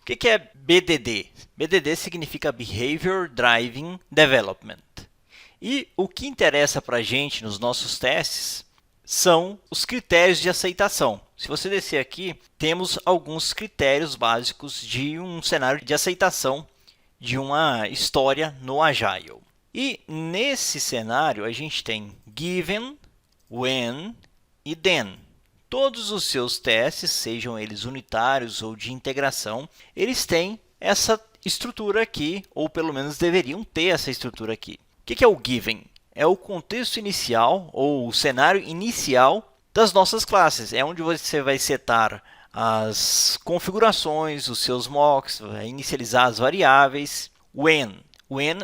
O que é BDD? BDD significa Behavior Driven Development. E o que interessa para a gente nos nossos testes são os critérios de aceitação. Se você descer aqui, temos alguns critérios básicos de um cenário de aceitação de uma história no Agile. E nesse cenário, a gente tem Given, When e Then. Todos os seus testes, sejam eles unitários ou de integração, eles têm essa estrutura aqui, ou pelo menos deveriam ter essa estrutura aqui. O que é o Given? É o contexto inicial, ou o cenário inicial das nossas classes. É onde você vai setar as configurações, os seus mocks, vai inicializar as variáveis. When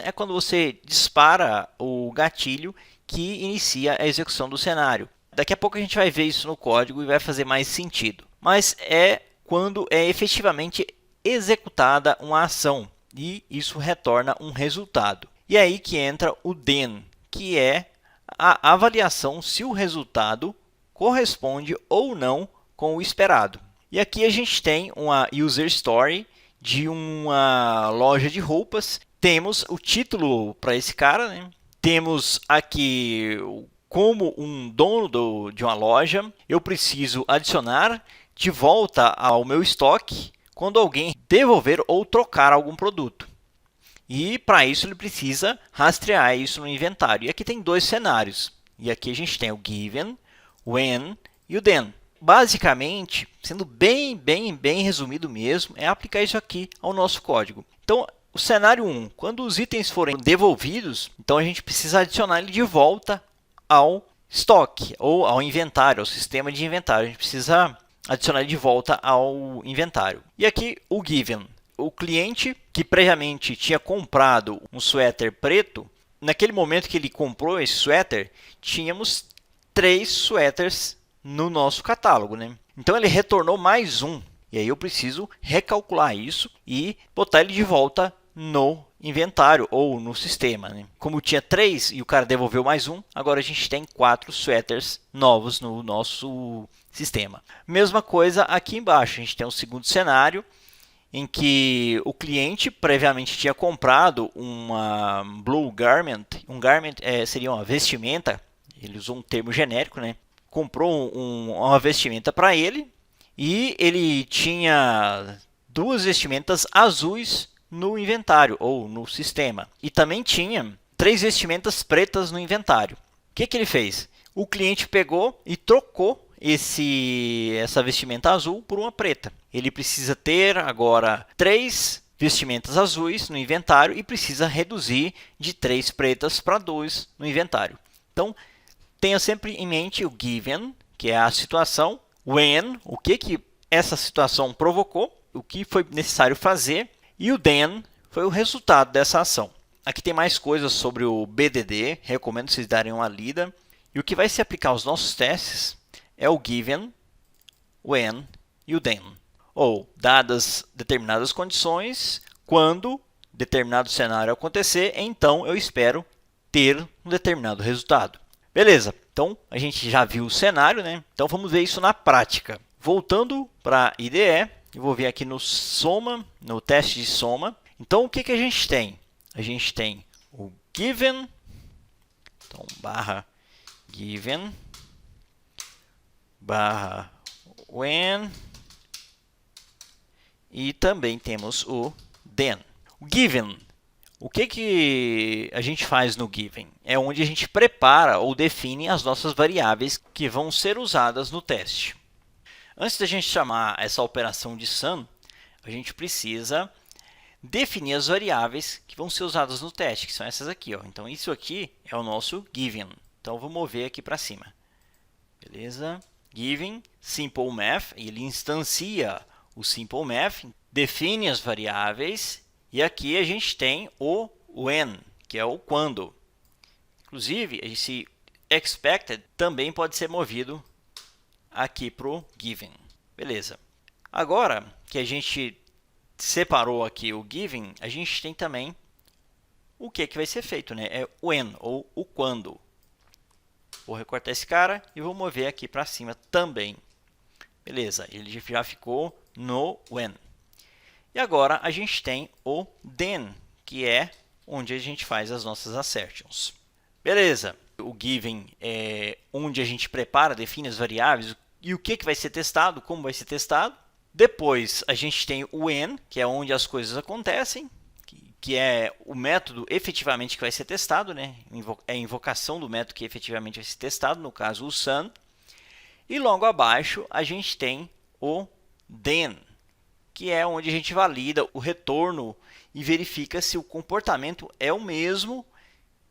é quando você dispara o gatilho que inicia a execução do cenário. Daqui a pouco a gente vai ver isso no código e vai fazer mais sentido. Mas é quando é efetivamente executada uma ação e isso retorna um resultado. E aí que entra o then, que é a avaliação se o resultado corresponde ou não com o esperado. E aqui a gente tem uma user story de uma loja de roupas. Temos o título para esse cara, né? Temos aqui como um dono de uma loja, eu preciso adicionar de volta ao meu estoque quando alguém devolver ou trocar algum produto. E para isso ele precisa rastrear isso no inventário. E aqui tem dois cenários. E aqui a gente tem o given, when e o then. Basicamente, sendo bem resumido mesmo, é aplicar isso aqui ao nosso código. Então, o cenário 1, quando os itens forem devolvidos, então a gente precisa adicionar ele de volta ao estoque ou ao inventário, ao sistema de inventário. A gente precisa adicionar ele de volta ao inventário. E aqui o given. O cliente que previamente tinha comprado um suéter preto, naquele momento que ele comprou esse suéter, tínhamos 3 suéteres no nosso catálogo, né? Então ele retornou mais um. E aí eu preciso recalcular isso e botar ele de volta no inventário ou no sistema, né? Como tinha 3 e o cara devolveu mais um, agora a gente tem 4 suéteres novos no nosso sistema. Mesma coisa aqui embaixo, a gente tem um segundo cenário em que o cliente previamente tinha comprado uma blue garment. Um garment seria uma vestimenta, ele usou um termo genérico, né? Comprou uma vestimenta para ele e ele tinha 2 vestimentas azuis no inventário ou no sistema. E também tinha 3 vestimentas pretas no inventário. O que ele fez? O cliente pegou e trocou essa vestimenta azul por uma preta. Ele precisa ter agora 3 vestimentas azuis no inventário e precisa reduzir de 3 pretas para 2 no inventário. Então, tenha sempre em mente o given, que é a situação, when, o que essa situação provocou, o que foi necessário fazer, e o then foi o resultado dessa ação. Aqui tem mais coisas sobre o BDD, recomendo vocês darem uma lida. E o que vai se aplicar aos nossos testes é o given, when e o then. Ou, dadas determinadas condições, quando determinado cenário acontecer, então eu espero ter um determinado resultado. Beleza, então a gente já viu o cenário, né? Então vamos ver isso na prática. Voltando para a IDE, eu vou vir aqui no soma, no teste de soma. Então o que a gente tem? A gente tem o given, então barra given, barra when, e também temos o then. O given, o que a gente faz no given? É onde a gente prepara ou define as nossas variáveis que vão ser usadas no teste. Antes da gente chamar essa operação de sum, a gente precisa definir as variáveis que vão ser usadas no teste, que são essas aqui. Ó. Então, isso aqui é o nosso given. Então, eu vou mover aqui para cima. Beleza? Given, simple math, ele instancia o simple math, define as variáveis, e aqui a gente tem o when, que é o quando. Inclusive, esse expected também pode ser movido aqui para o given. Beleza. Agora que a gente separou aqui o given, a gente tem também o que vai ser feito, né? É o when, ou o quando. Vou recortar esse cara e vou mover aqui para cima também. Beleza, ele já ficou no when. E agora a gente tem o then, que é onde a gente faz as nossas assertions. Beleza, o given é onde a gente prepara, define as variáveis e o que vai ser testado, como vai ser testado. Depois a gente tem o when, que é onde as coisas acontecem, que é o método efetivamente que vai ser testado, né? É a invocação do método que efetivamente vai ser testado, no caso o sum. E logo abaixo a gente tem o then, que é onde a gente valida o retorno e verifica se o comportamento é o mesmo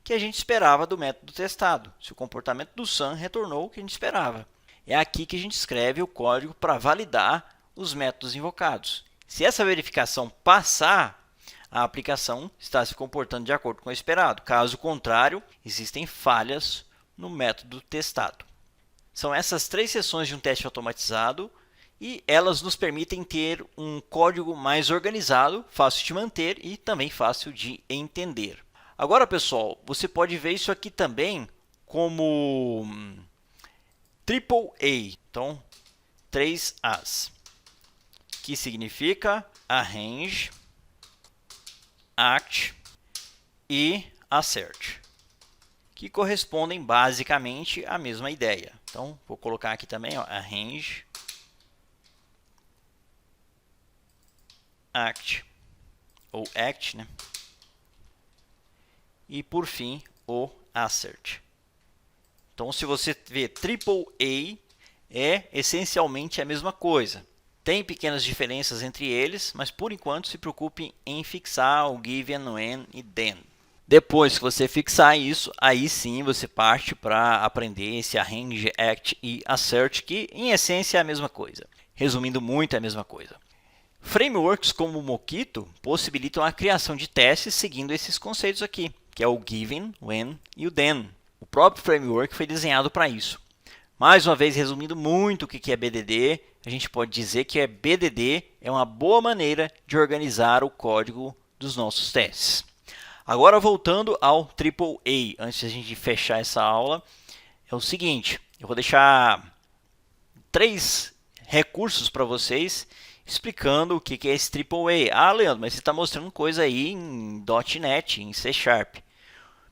que a gente esperava do método testado, se o comportamento do sum retornou o que a gente esperava. É aqui que a gente escreve o código para validar os métodos invocados. Se essa verificação passar, a aplicação está se comportando de acordo com o esperado. Caso contrário, existem falhas no método testado. São essas 3 seções de um teste automatizado e elas nos permitem ter um código mais organizado, fácil de manter e também fácil de entender. Agora, pessoal, você pode ver isso aqui também como AAA, então 3 As, que significa arrange, act e assert, que correspondem basicamente à mesma ideia. Então, vou colocar aqui também, ó, arrange act, ou act, né? E por fim, o assert. Então, se você vê AAA, é essencialmente a mesma coisa. Tem pequenas diferenças entre eles, mas por enquanto se preocupe em fixar o given, when e then. Depois que você fixar isso, aí sim você parte para aprender esse arrange, act e assert, que em essência é a mesma coisa. Resumindo muito, é a mesma coisa. Frameworks como o Mockito possibilitam a criação de testes seguindo esses conceitos aqui, que é o given, when e o then. O próprio framework foi desenhado para isso. Mais uma vez, resumindo muito o que é BDD, a gente pode dizer que BDD é uma boa maneira de organizar o código dos nossos testes. Agora, voltando ao AAA, antes de a gente fechar essa aula, é o seguinte, eu vou deixar 3 recursos para vocês explicando o que é esse AAA. Ah, Leandro, mas você está mostrando coisa aí em .NET, em C#.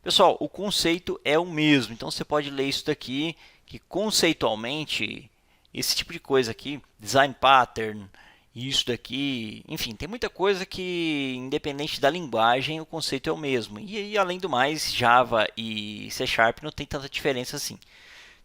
Pessoal, o conceito é o mesmo, então você pode ler isso daqui, que conceitualmente, esse tipo de coisa aqui, design pattern, isso daqui, enfim, tem muita coisa que, independente da linguagem, o conceito é o mesmo. E além do mais, Java e C# não tem tanta diferença assim.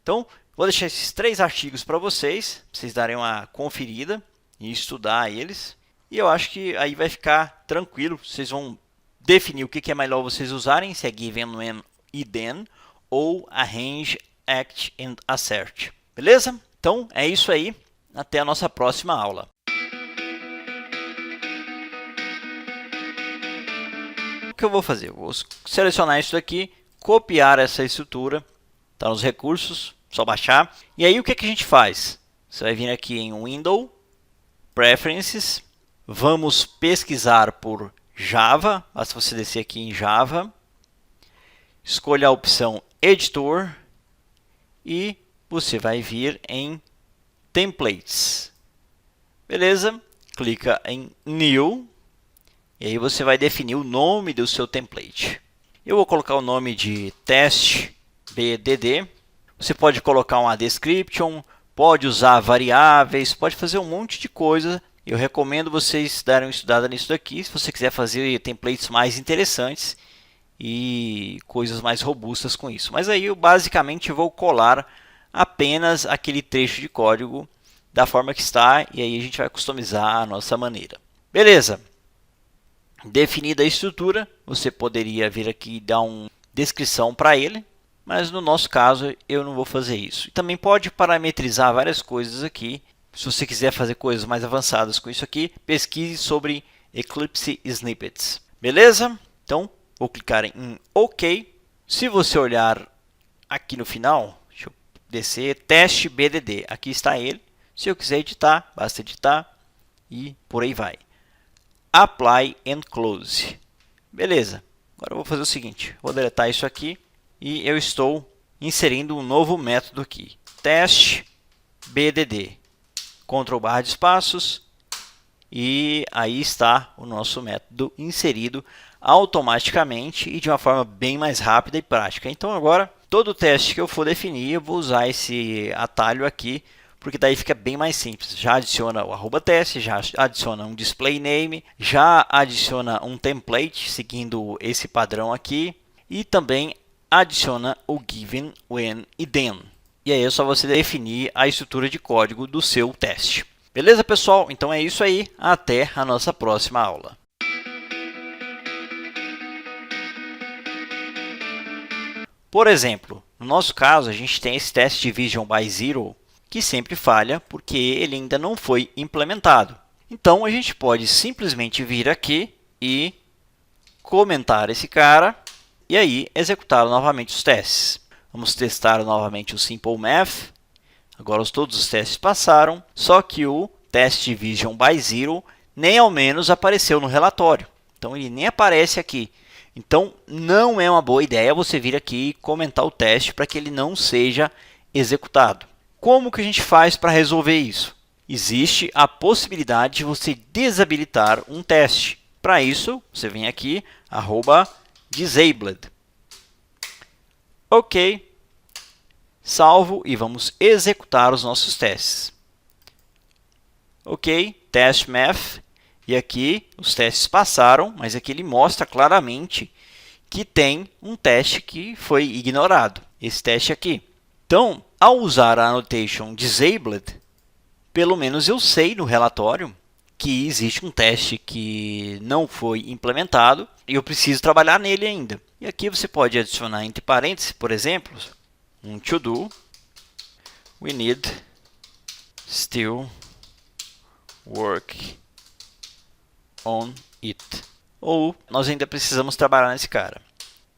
Então, vou deixar esses 3 artigos para vocês darem uma conferida e estudar eles. E eu acho que aí vai ficar tranquilo, vocês vão definir o que é melhor vocês usarem, se é given, when e then, ou arrange, act and assert. Beleza? Então, é isso aí. Até a nossa próxima aula. O que eu vou fazer? Eu vou selecionar isso daqui, copiar essa estrutura, está nos recursos, só baixar. E aí o que a gente faz? Você vai vir aqui em Window, Preferences, vamos pesquisar por Java, basta você descer aqui em Java, escolha a opção Editor e você vai vir em Templates. Beleza? Clica em New. E aí você vai definir o nome do seu template. Eu vou colocar o nome de teste BDD. Você pode colocar uma description, pode usar variáveis, pode fazer um monte de coisa. Eu recomendo vocês darem uma estudada nisso daqui, se você quiser fazer templates mais interessantes e coisas mais robustas com isso. Mas aí eu basicamente vou colar apenas aquele trecho de código da forma que está e aí a gente vai customizar a nossa maneira. Beleza? Definida a estrutura, você poderia vir aqui e dar uma descrição para ele, mas no nosso caso eu não vou fazer isso. E também pode parametrizar várias coisas aqui. Se você quiser fazer coisas mais avançadas com isso aqui, pesquise sobre Eclipse Snippets. Beleza? Então, vou clicar em OK. Se você olhar aqui no final, deixa eu descer, teste BDD. Aqui está ele. Se eu quiser editar, basta editar e por aí vai. Apply and Close. Beleza. Agora eu vou fazer o seguinte. Vou deletar isso aqui e eu estou inserindo um novo método aqui. Teste BDD. Ctrl+ de espaços. E aí está o nosso método inserido automaticamente e de uma forma bem mais rápida e prática. Então agora, todo teste que eu for definir, eu vou usar esse atalho aqui, porque daí fica bem mais simples. Já adiciona o @teste, já adiciona um display name, já adiciona um template seguindo esse padrão aqui e também adiciona o given, when e then. E aí é só você definir a estrutura de código do seu teste. Beleza, pessoal? Então é isso aí. Até a nossa próxima aula. Por exemplo, no nosso caso, a gente tem esse teste division by zero que sempre falha porque ele ainda não foi implementado. Então, a gente pode simplesmente vir aqui e comentar esse cara e aí executar novamente os testes. Vamos testar novamente o Simple Math. Agora todos os testes passaram, só que o teste division by zero nem ao menos apareceu no relatório. Então, ele nem aparece aqui. Então, não é uma boa ideia você vir aqui e comentar o teste para que ele não seja executado. Como que a gente faz para resolver isso? Existe a possibilidade de você desabilitar um teste. Para isso, você vem aqui, @disabled. Ok. Salvo e vamos executar os nossos testes. Ok, test math. E aqui os testes passaram, mas aqui ele mostra claramente que tem um teste que foi ignorado. Esse teste aqui. Então, ao usar a annotation disabled, pelo menos eu sei no relatório que existe um teste que não foi implementado e eu preciso trabalhar nele ainda. E aqui você pode adicionar entre parênteses, por exemplo, um to do. We need still work on it. Ou nós ainda precisamos trabalhar nesse cara.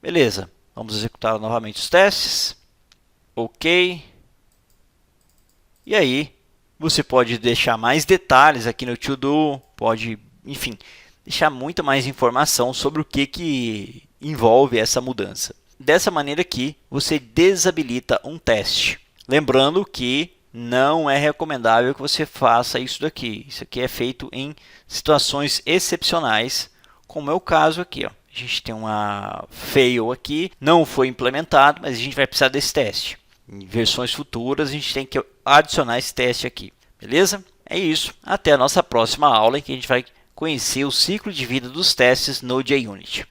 Beleza, vamos executar novamente os testes. Ok. E aí, você pode deixar mais detalhes aqui no to do, pode, enfim, deixar muito mais informação sobre o que envolve essa mudança. Dessa maneira aqui, você desabilita um teste. Lembrando que não é recomendável que você faça isso daqui. Isso aqui é feito em situações excepcionais, como é o caso aqui. Ó. A gente tem uma fail aqui, não foi implementado, mas a gente vai precisar desse teste. Em versões futuras, a gente tem que adicionar esse teste aqui. Beleza? É isso. Até a nossa próxima aula, em que a gente vai conhecer o ciclo de vida dos testes no JUnit.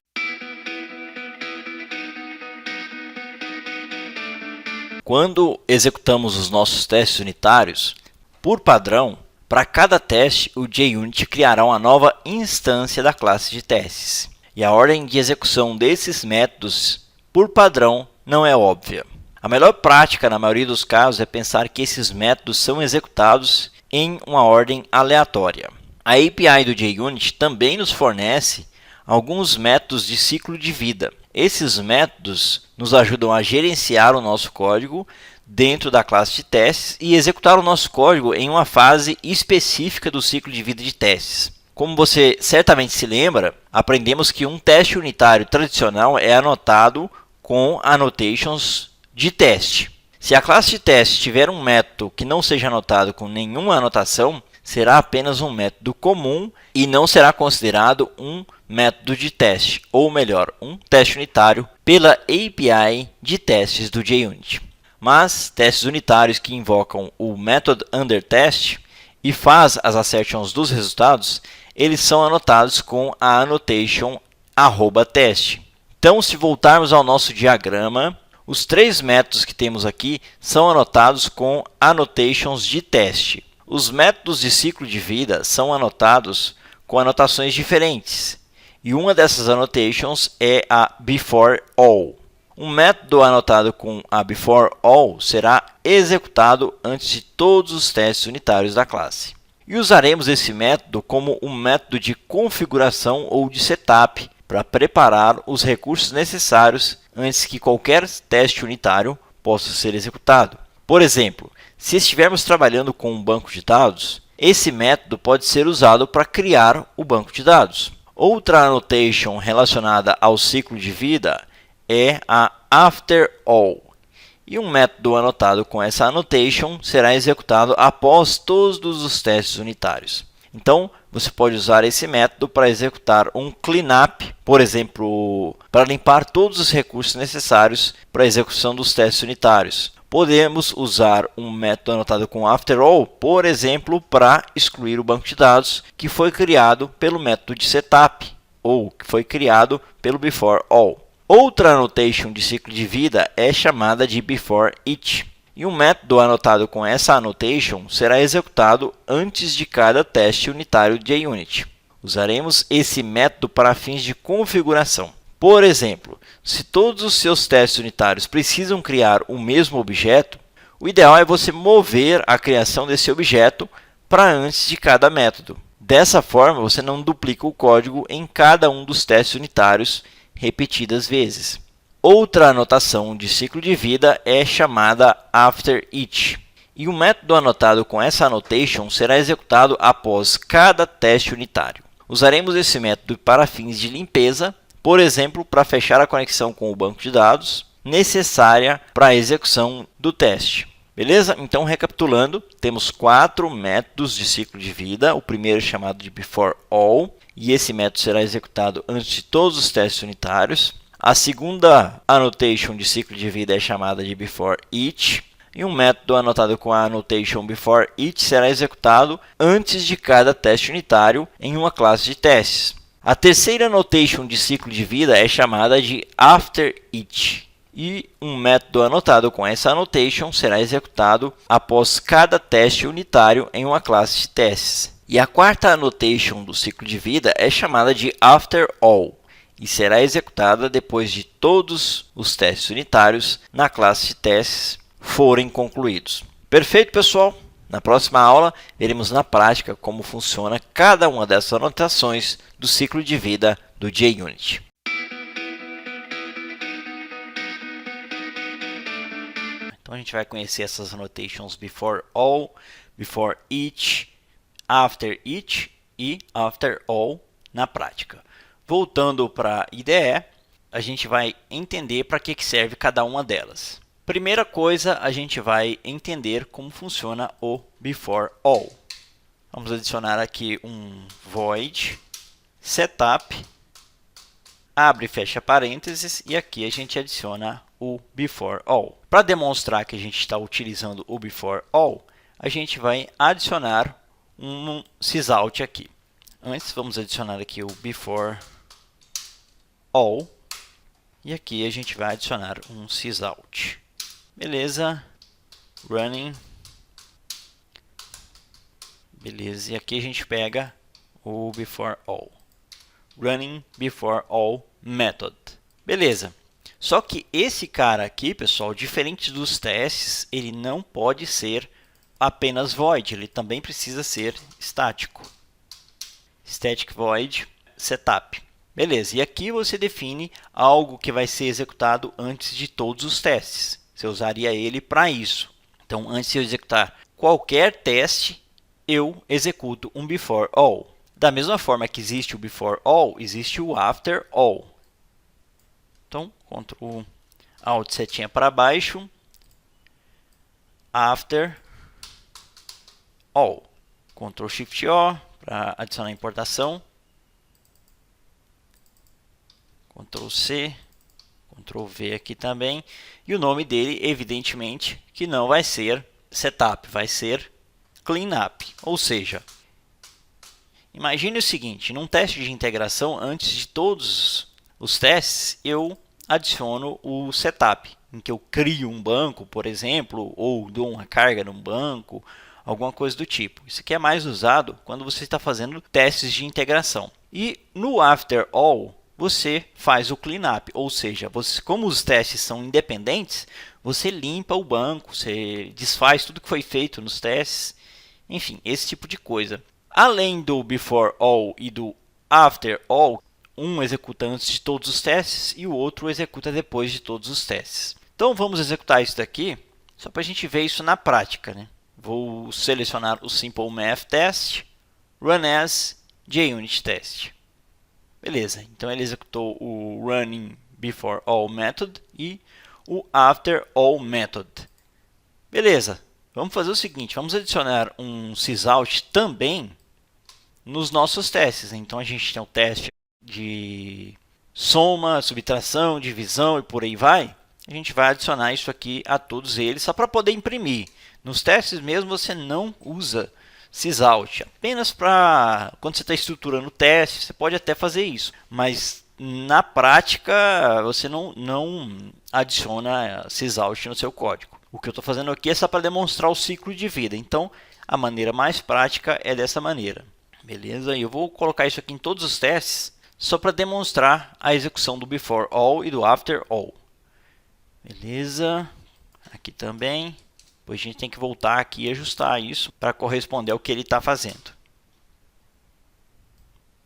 Quando executamos os nossos testes unitários, por padrão, para cada teste, o JUnit criará uma nova instância da classe de testes. E a ordem de execução desses métodos, por padrão, não é óbvia. A melhor prática, na maioria dos casos, é pensar que esses métodos são executados em uma ordem aleatória. A API do JUnit também nos fornece alguns métodos de ciclo de vida. Esses métodos nos ajudam a gerenciar o nosso código dentro da classe de testes e executar o nosso código em uma fase específica do ciclo de vida de testes. Como você certamente se lembra, aprendemos que um teste unitário tradicional é anotado com annotations de teste. Se a classe de teste tiver um método que não seja anotado com nenhuma anotação, será apenas um método comum e não será considerado um método de teste, ou melhor, um teste unitário pela API de testes do JUnit. Mas testes unitários que invocam o method underTest e faz as assertions dos resultados, eles são anotados com a annotation @test. Então, se voltarmos ao nosso diagrama, os três métodos que temos aqui são anotados com annotations de teste. Os métodos de ciclo de vida são anotados com anotações diferentes. E uma dessas annotations é a before all. Um método anotado com a before all será executado antes de todos os testes unitários da classe. E usaremos esse método como um método de configuração ou de setup para preparar os recursos necessários antes que qualquer teste unitário possa ser executado. Por exemplo, se estivermos trabalhando com um banco de dados, esse método pode ser usado para criar o banco de dados. Outra annotation relacionada ao ciclo de vida é a after all. E um método anotado com essa annotation será executado após todos os testes unitários. Então, você pode usar esse método para executar um cleanup, por exemplo, para limpar todos os recursos necessários para a execução dos testes unitários. Podemos usar um método anotado com after all, por exemplo, para excluir o banco de dados que foi criado pelo método de setup ou que foi criado pelo before all. Outra annotation de ciclo de vida é chamada de before each. E um método anotado com essa annotation será executado antes de cada teste unitário de JUnit. Usaremos esse método para fins de configuração. Por exemplo, se todos os seus testes unitários precisam criar o mesmo objeto, o ideal é você mover a criação desse objeto para antes de cada método. Dessa forma, você não duplica o código em cada um dos testes unitários repetidas vezes. Outra anotação de ciclo de vida é chamada after each. E o método anotado com essa annotation será executado após cada teste unitário. Usaremos esse método para fins de limpeza, por exemplo, para fechar a conexão com o banco de dados necessária para a execução do teste. Beleza? Então, recapitulando, temos 4 métodos de ciclo de vida. O primeiro é chamado de before all, e esse método será executado antes de todos os testes unitários. A segunda annotation de ciclo de vida é chamada de before each. E um método anotado com a annotation before each será executado antes de cada teste unitário em uma classe de testes. A terceira annotation de ciclo de vida é chamada de after each. E um método anotado com essa annotation será executado após cada teste unitário em uma classe de testes. E a quarta annotation do ciclo de vida é chamada de after all e será executada depois de todos os testes unitários na classe de testes forem concluídos. Perfeito, pessoal? Na próxima aula, veremos na prática como funciona cada uma dessas anotações do ciclo de vida do JUnit. Então, a gente vai conhecer essas annotations before all, before each, after each e after all na prática. Voltando para a IDE, a gente vai entender para que serve cada uma delas. Primeira coisa, a gente vai entender como funciona o before all. Vamos adicionar aqui um void setup, abre e fecha parênteses, e aqui a gente adiciona o before all. Para demonstrar que a gente está utilizando o before all, a gente vai adicionar um sysout aqui. Antes, vamos adicionar aqui o before all, e aqui a gente vai adicionar um sysout. Beleza, running, beleza, e aqui a gente pega o before all, running before all method, beleza. Só que esse cara aqui, pessoal, diferente dos testes, ele não pode ser apenas void, ele também precisa ser estático. Static void setup. Beleza, e aqui você define algo que vai ser executado antes de todos os testes. Você usaria ele para isso. Então, antes de eu executar qualquer teste, eu executo um before all. Da mesma forma que existe o before all, existe o after all. Então, Ctrl Alt setinha para baixo, after all. Ctrl Shift O para adicionar a importação. Ctrl C, Ctrl V aqui também. E o nome dele, evidentemente, que não vai ser setup, vai ser cleanup. Ou seja, imagine o seguinte, num teste de integração, antes de todos os testes, eu adiciono o setup, em que eu crio um banco, por exemplo, ou dou uma carga num banco, alguma coisa do tipo. Isso aqui é mais usado quando você está fazendo testes de integração. E no after all, você faz o cleanup, ou seja, você, como os testes são independentes, você limpa o banco, você desfaz tudo que foi feito nos testes, enfim, esse tipo de coisa. Além do before all e do after all, um executa antes de todos os testes e o outro executa depois de todos os testes. Então vamos executar isso daqui, só para a gente ver isso na prática, né? Vou selecionar o Simple Math Test, Run as JUnit Test. Beleza, então ele executou o Running Before All Method e o After All Method. Beleza, vamos fazer o seguinte, vamos adicionar um sysout também nos nossos testes. Então a gente tem o teste de soma, subtração, divisão e por aí vai. A gente vai adicionar isso aqui a todos eles só para poder imprimir. Nos testes mesmo você não usa sysout, apenas para quando você está estruturando o teste, você pode até fazer isso, mas na prática você não adiciona sysout no seu código. O que eu estou fazendo aqui é só para demonstrar o ciclo de vida, então a maneira mais prática é dessa maneira. Beleza? E eu vou colocar isso aqui em todos os testes, só para demonstrar a execução do before all e do after all. Beleza? Aqui também. Depois a gente tem que voltar aqui e ajustar isso para corresponder ao que ele está fazendo.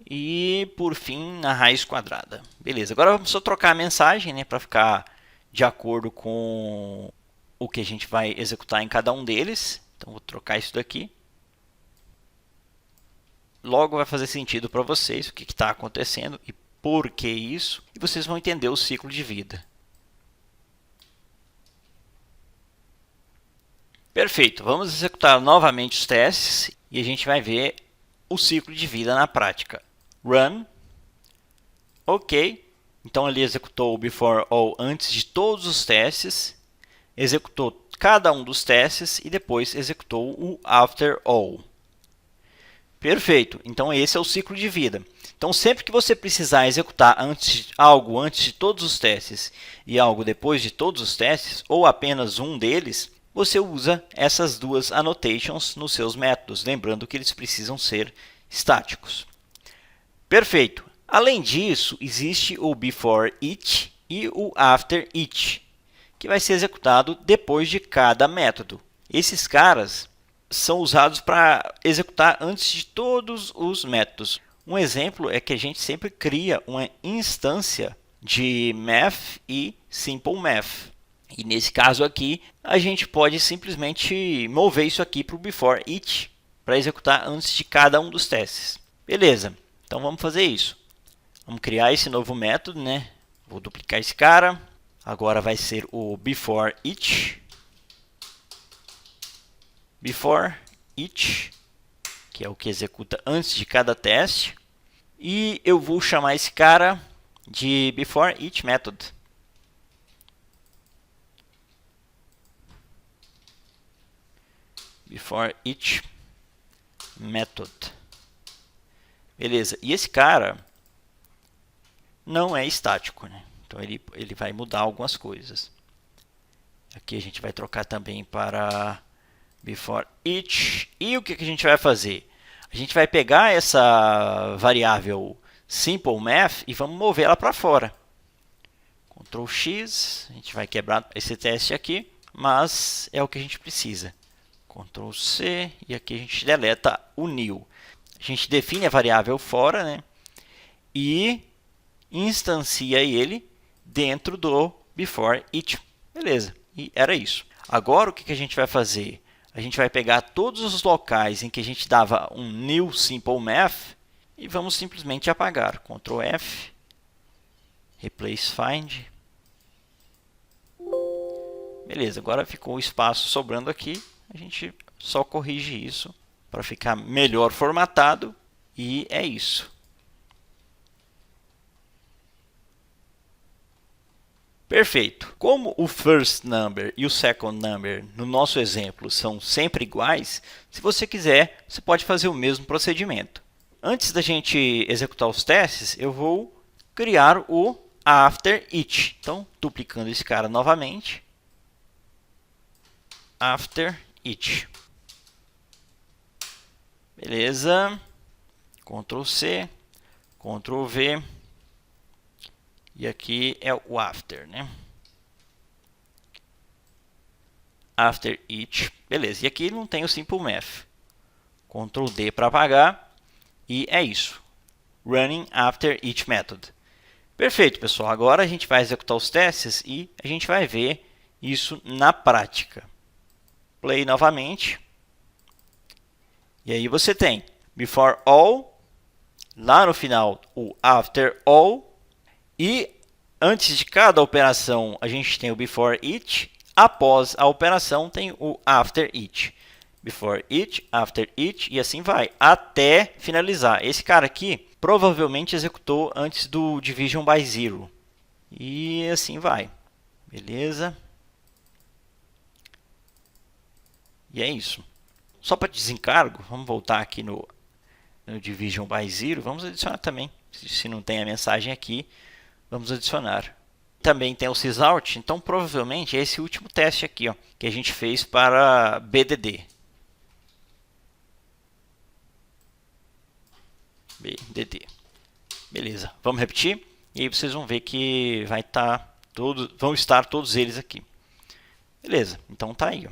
E por fim, na raiz quadrada. Beleza, agora vamos só trocar a mensagem, né, para ficar de acordo com o que a gente vai executar em cada um deles. Então vou trocar isso daqui. Logo vai fazer sentido para vocês o que está acontecendo e por que isso. E vocês vão entender o ciclo de vida. Perfeito, vamos executar novamente os testes e a gente vai ver o ciclo de vida na prática. Run, ok, Então ele executou o before all antes de todos os testes, executou cada um dos testes e depois executou o after all. Perfeito. Então esse é o ciclo de vida. Então sempre que você precisar executar algo antes de todos os testes e algo depois de todos os testes, ou apenas um deles, você usa essas duas annotations nos seus métodos, lembrando que eles precisam ser estáticos. Perfeito. Além disso, existe o before each e o after each, que vai ser executado depois de cada método. Esses caras são usados para executar antes de todos os métodos. Um exemplo é que a gente sempre cria uma instância de math e simple math. E nesse caso aqui, a gente pode simplesmente mover isso aqui para o before each, para executar antes de cada um dos testes. Beleza, então vamos fazer isso. Vamos criar esse novo método, né? Vou duplicar esse cara. Agora vai ser o before each. Before each, que é o que executa antes de cada teste. E eu vou chamar esse cara de before each method. Before each method. Beleza, e esse cara não é estático, né? Então ele vai mudar algumas coisas. Aqui a gente vai trocar também para before each. E o que a gente vai fazer? A gente vai pegar essa variável simple math e vamos mover ela para fora. Ctrl X, a gente vai quebrar esse teste aqui, mas é o que a gente precisa. Ctrl C e aqui a gente deleta o new. A gente define a variável fora, né? E instancia ele dentro do before each. Beleza, e era isso. Agora o que a gente vai fazer? A gente vai pegar todos os locais em que a gente dava um new simple math e vamos simplesmente apagar. Ctrl F, replace find. Beleza, agora ficou o espaço sobrando aqui. A gente só corrige isso para ficar melhor formatado e é isso. Perfeito. Como o first number e o second number no nosso exemplo são sempre iguais, se você quiser, você pode fazer o mesmo procedimento. Antes da gente executar os testes, eu vou criar o after each. Então, duplicando esse cara novamente. After each. Beleza. Ctrl C, Ctrl V. E aqui é o after, né? After each. Beleza. E aqui não tem o simple math. Ctrl D para apagar. E é isso. Running after each method. Perfeito, pessoal. Agora a gente vai executar os testes e a gente vai ver isso na prática. Play novamente. E aí você tem before all, lá no final o after all, e antes de cada operação a gente tem o before each, após a operação tem o after each. Before each, after each e assim vai, até finalizar. Esse cara aqui provavelmente executou antes do division by zero. E assim vai. Beleza? E é isso. Só para desencargo, vamos voltar aqui no division by zero. Vamos adicionar também, se não tem a mensagem aqui. Vamos adicionar. Também tem o sysout, então provavelmente é esse último teste aqui, ó, que a gente fez para BDD. BDD. Beleza, vamos repetir e aí vocês vão ver que vão estar todos eles aqui. Beleza, então tá aí, ó.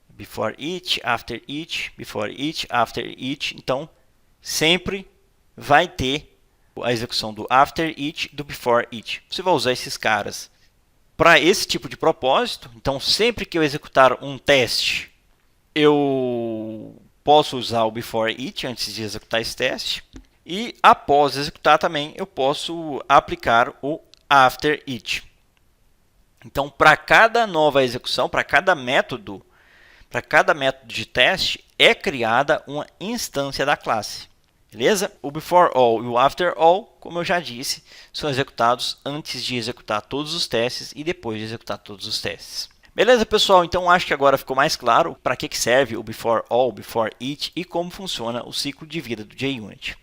Before each, after each, before each, after each. Então sempre vai ter a execução do after each e do before each. Você vai usar esses caras para esse tipo de propósito. Então, sempre que eu executar um teste, eu posso usar o before each antes de executar esse teste. E após executar também, eu posso aplicar o after each. Então, para cada nova execução, para cada método de teste, é criada uma instância da classe. Beleza? O before all e o after all, como eu já disse, são executados antes de executar todos os testes e depois de executar todos os testes. Beleza, pessoal? Então acho que agora ficou mais claro para que serve o before all, before each e como funciona o ciclo de vida do JUnit.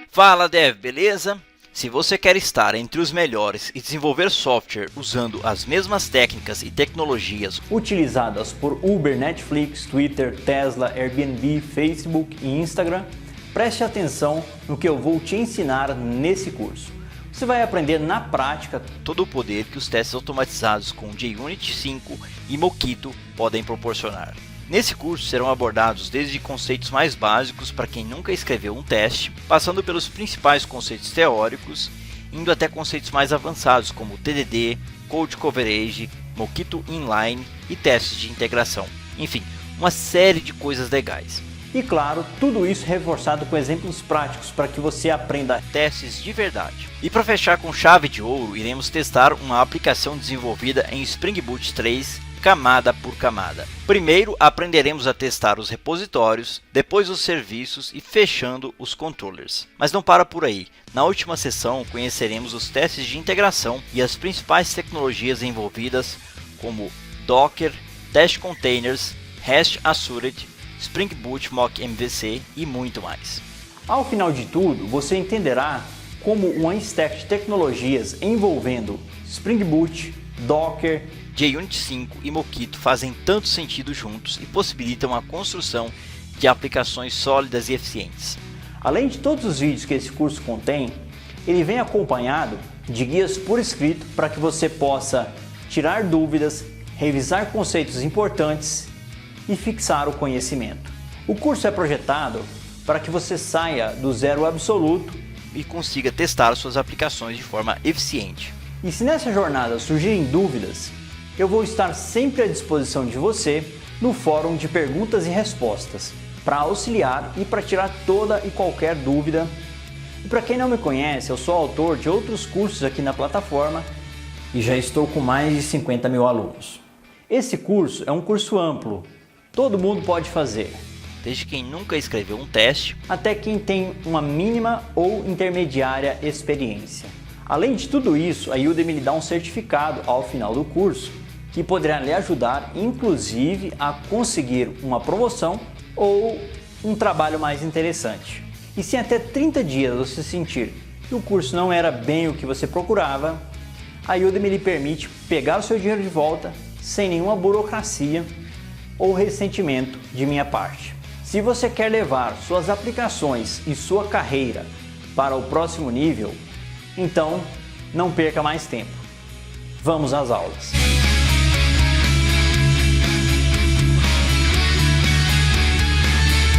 Fala, Dev, beleza? Se você quer estar entre os melhores e desenvolver software usando as mesmas técnicas e tecnologias utilizadas por Uber, Netflix, Twitter, Tesla, Airbnb, Facebook e Instagram, preste atenção no que eu vou te ensinar nesse curso. Você vai aprender na prática todo o poder que os testes automatizados com JUnit 5 e Mockito podem proporcionar. Nesse curso serão abordados desde conceitos mais básicos para quem nunca escreveu um teste, passando pelos principais conceitos teóricos, indo até conceitos mais avançados como TDD, Code Coverage, Mockito Inline e testes de integração. Enfim, uma série de coisas legais. E claro, tudo isso reforçado com exemplos práticos para que você aprenda testes de verdade. E para fechar com chave de ouro, iremos testar uma aplicação desenvolvida em Spring Boot 3, camada por camada. Primeiro aprenderemos a testar os repositórios, depois os serviços e fechando os controllers. Mas não para por aí. Na última sessão conheceremos os testes de integração e as principais tecnologias envolvidas como Docker, Test Containers, Rest Assured, Spring Boot Mock MVC e muito mais. Ao final de tudo, você entenderá como uma stack de tecnologias envolvendo Spring Boot, Docker, JUnit 5 e Mockito fazem tanto sentido juntos e possibilitam a construção de aplicações sólidas e eficientes. Além de todos os vídeos que esse curso contém, ele vem acompanhado de guias por escrito para que você possa tirar dúvidas, revisar conceitos importantes e fixar o conhecimento. O curso é projetado para que você saia do zero absoluto e consiga testar suas aplicações de forma eficiente. E se nessa jornada surgirem dúvidas, eu vou estar sempre à disposição de você no fórum de perguntas e respostas para auxiliar e para tirar toda e qualquer dúvida. E para quem não me conhece, eu sou autor de outros cursos aqui na plataforma e já estou com mais de 50 mil alunos. Esse curso é um curso amplo, todo mundo pode fazer. Desde quem nunca escreveu um teste até quem tem uma mínima ou intermediária experiência. Além de tudo isso, a Udemy lhe dá um certificado ao final do curso que poderá lhe ajudar, inclusive, a conseguir uma promoção ou um trabalho mais interessante. E se até 30 dias você sentir que o curso não era bem o que você procurava, a Udemy lhe permite pegar o seu dinheiro de volta sem nenhuma burocracia ou ressentimento de minha parte. Se você quer levar suas aplicações e sua carreira para o próximo nível, então não perca mais tempo. Vamos às aulas!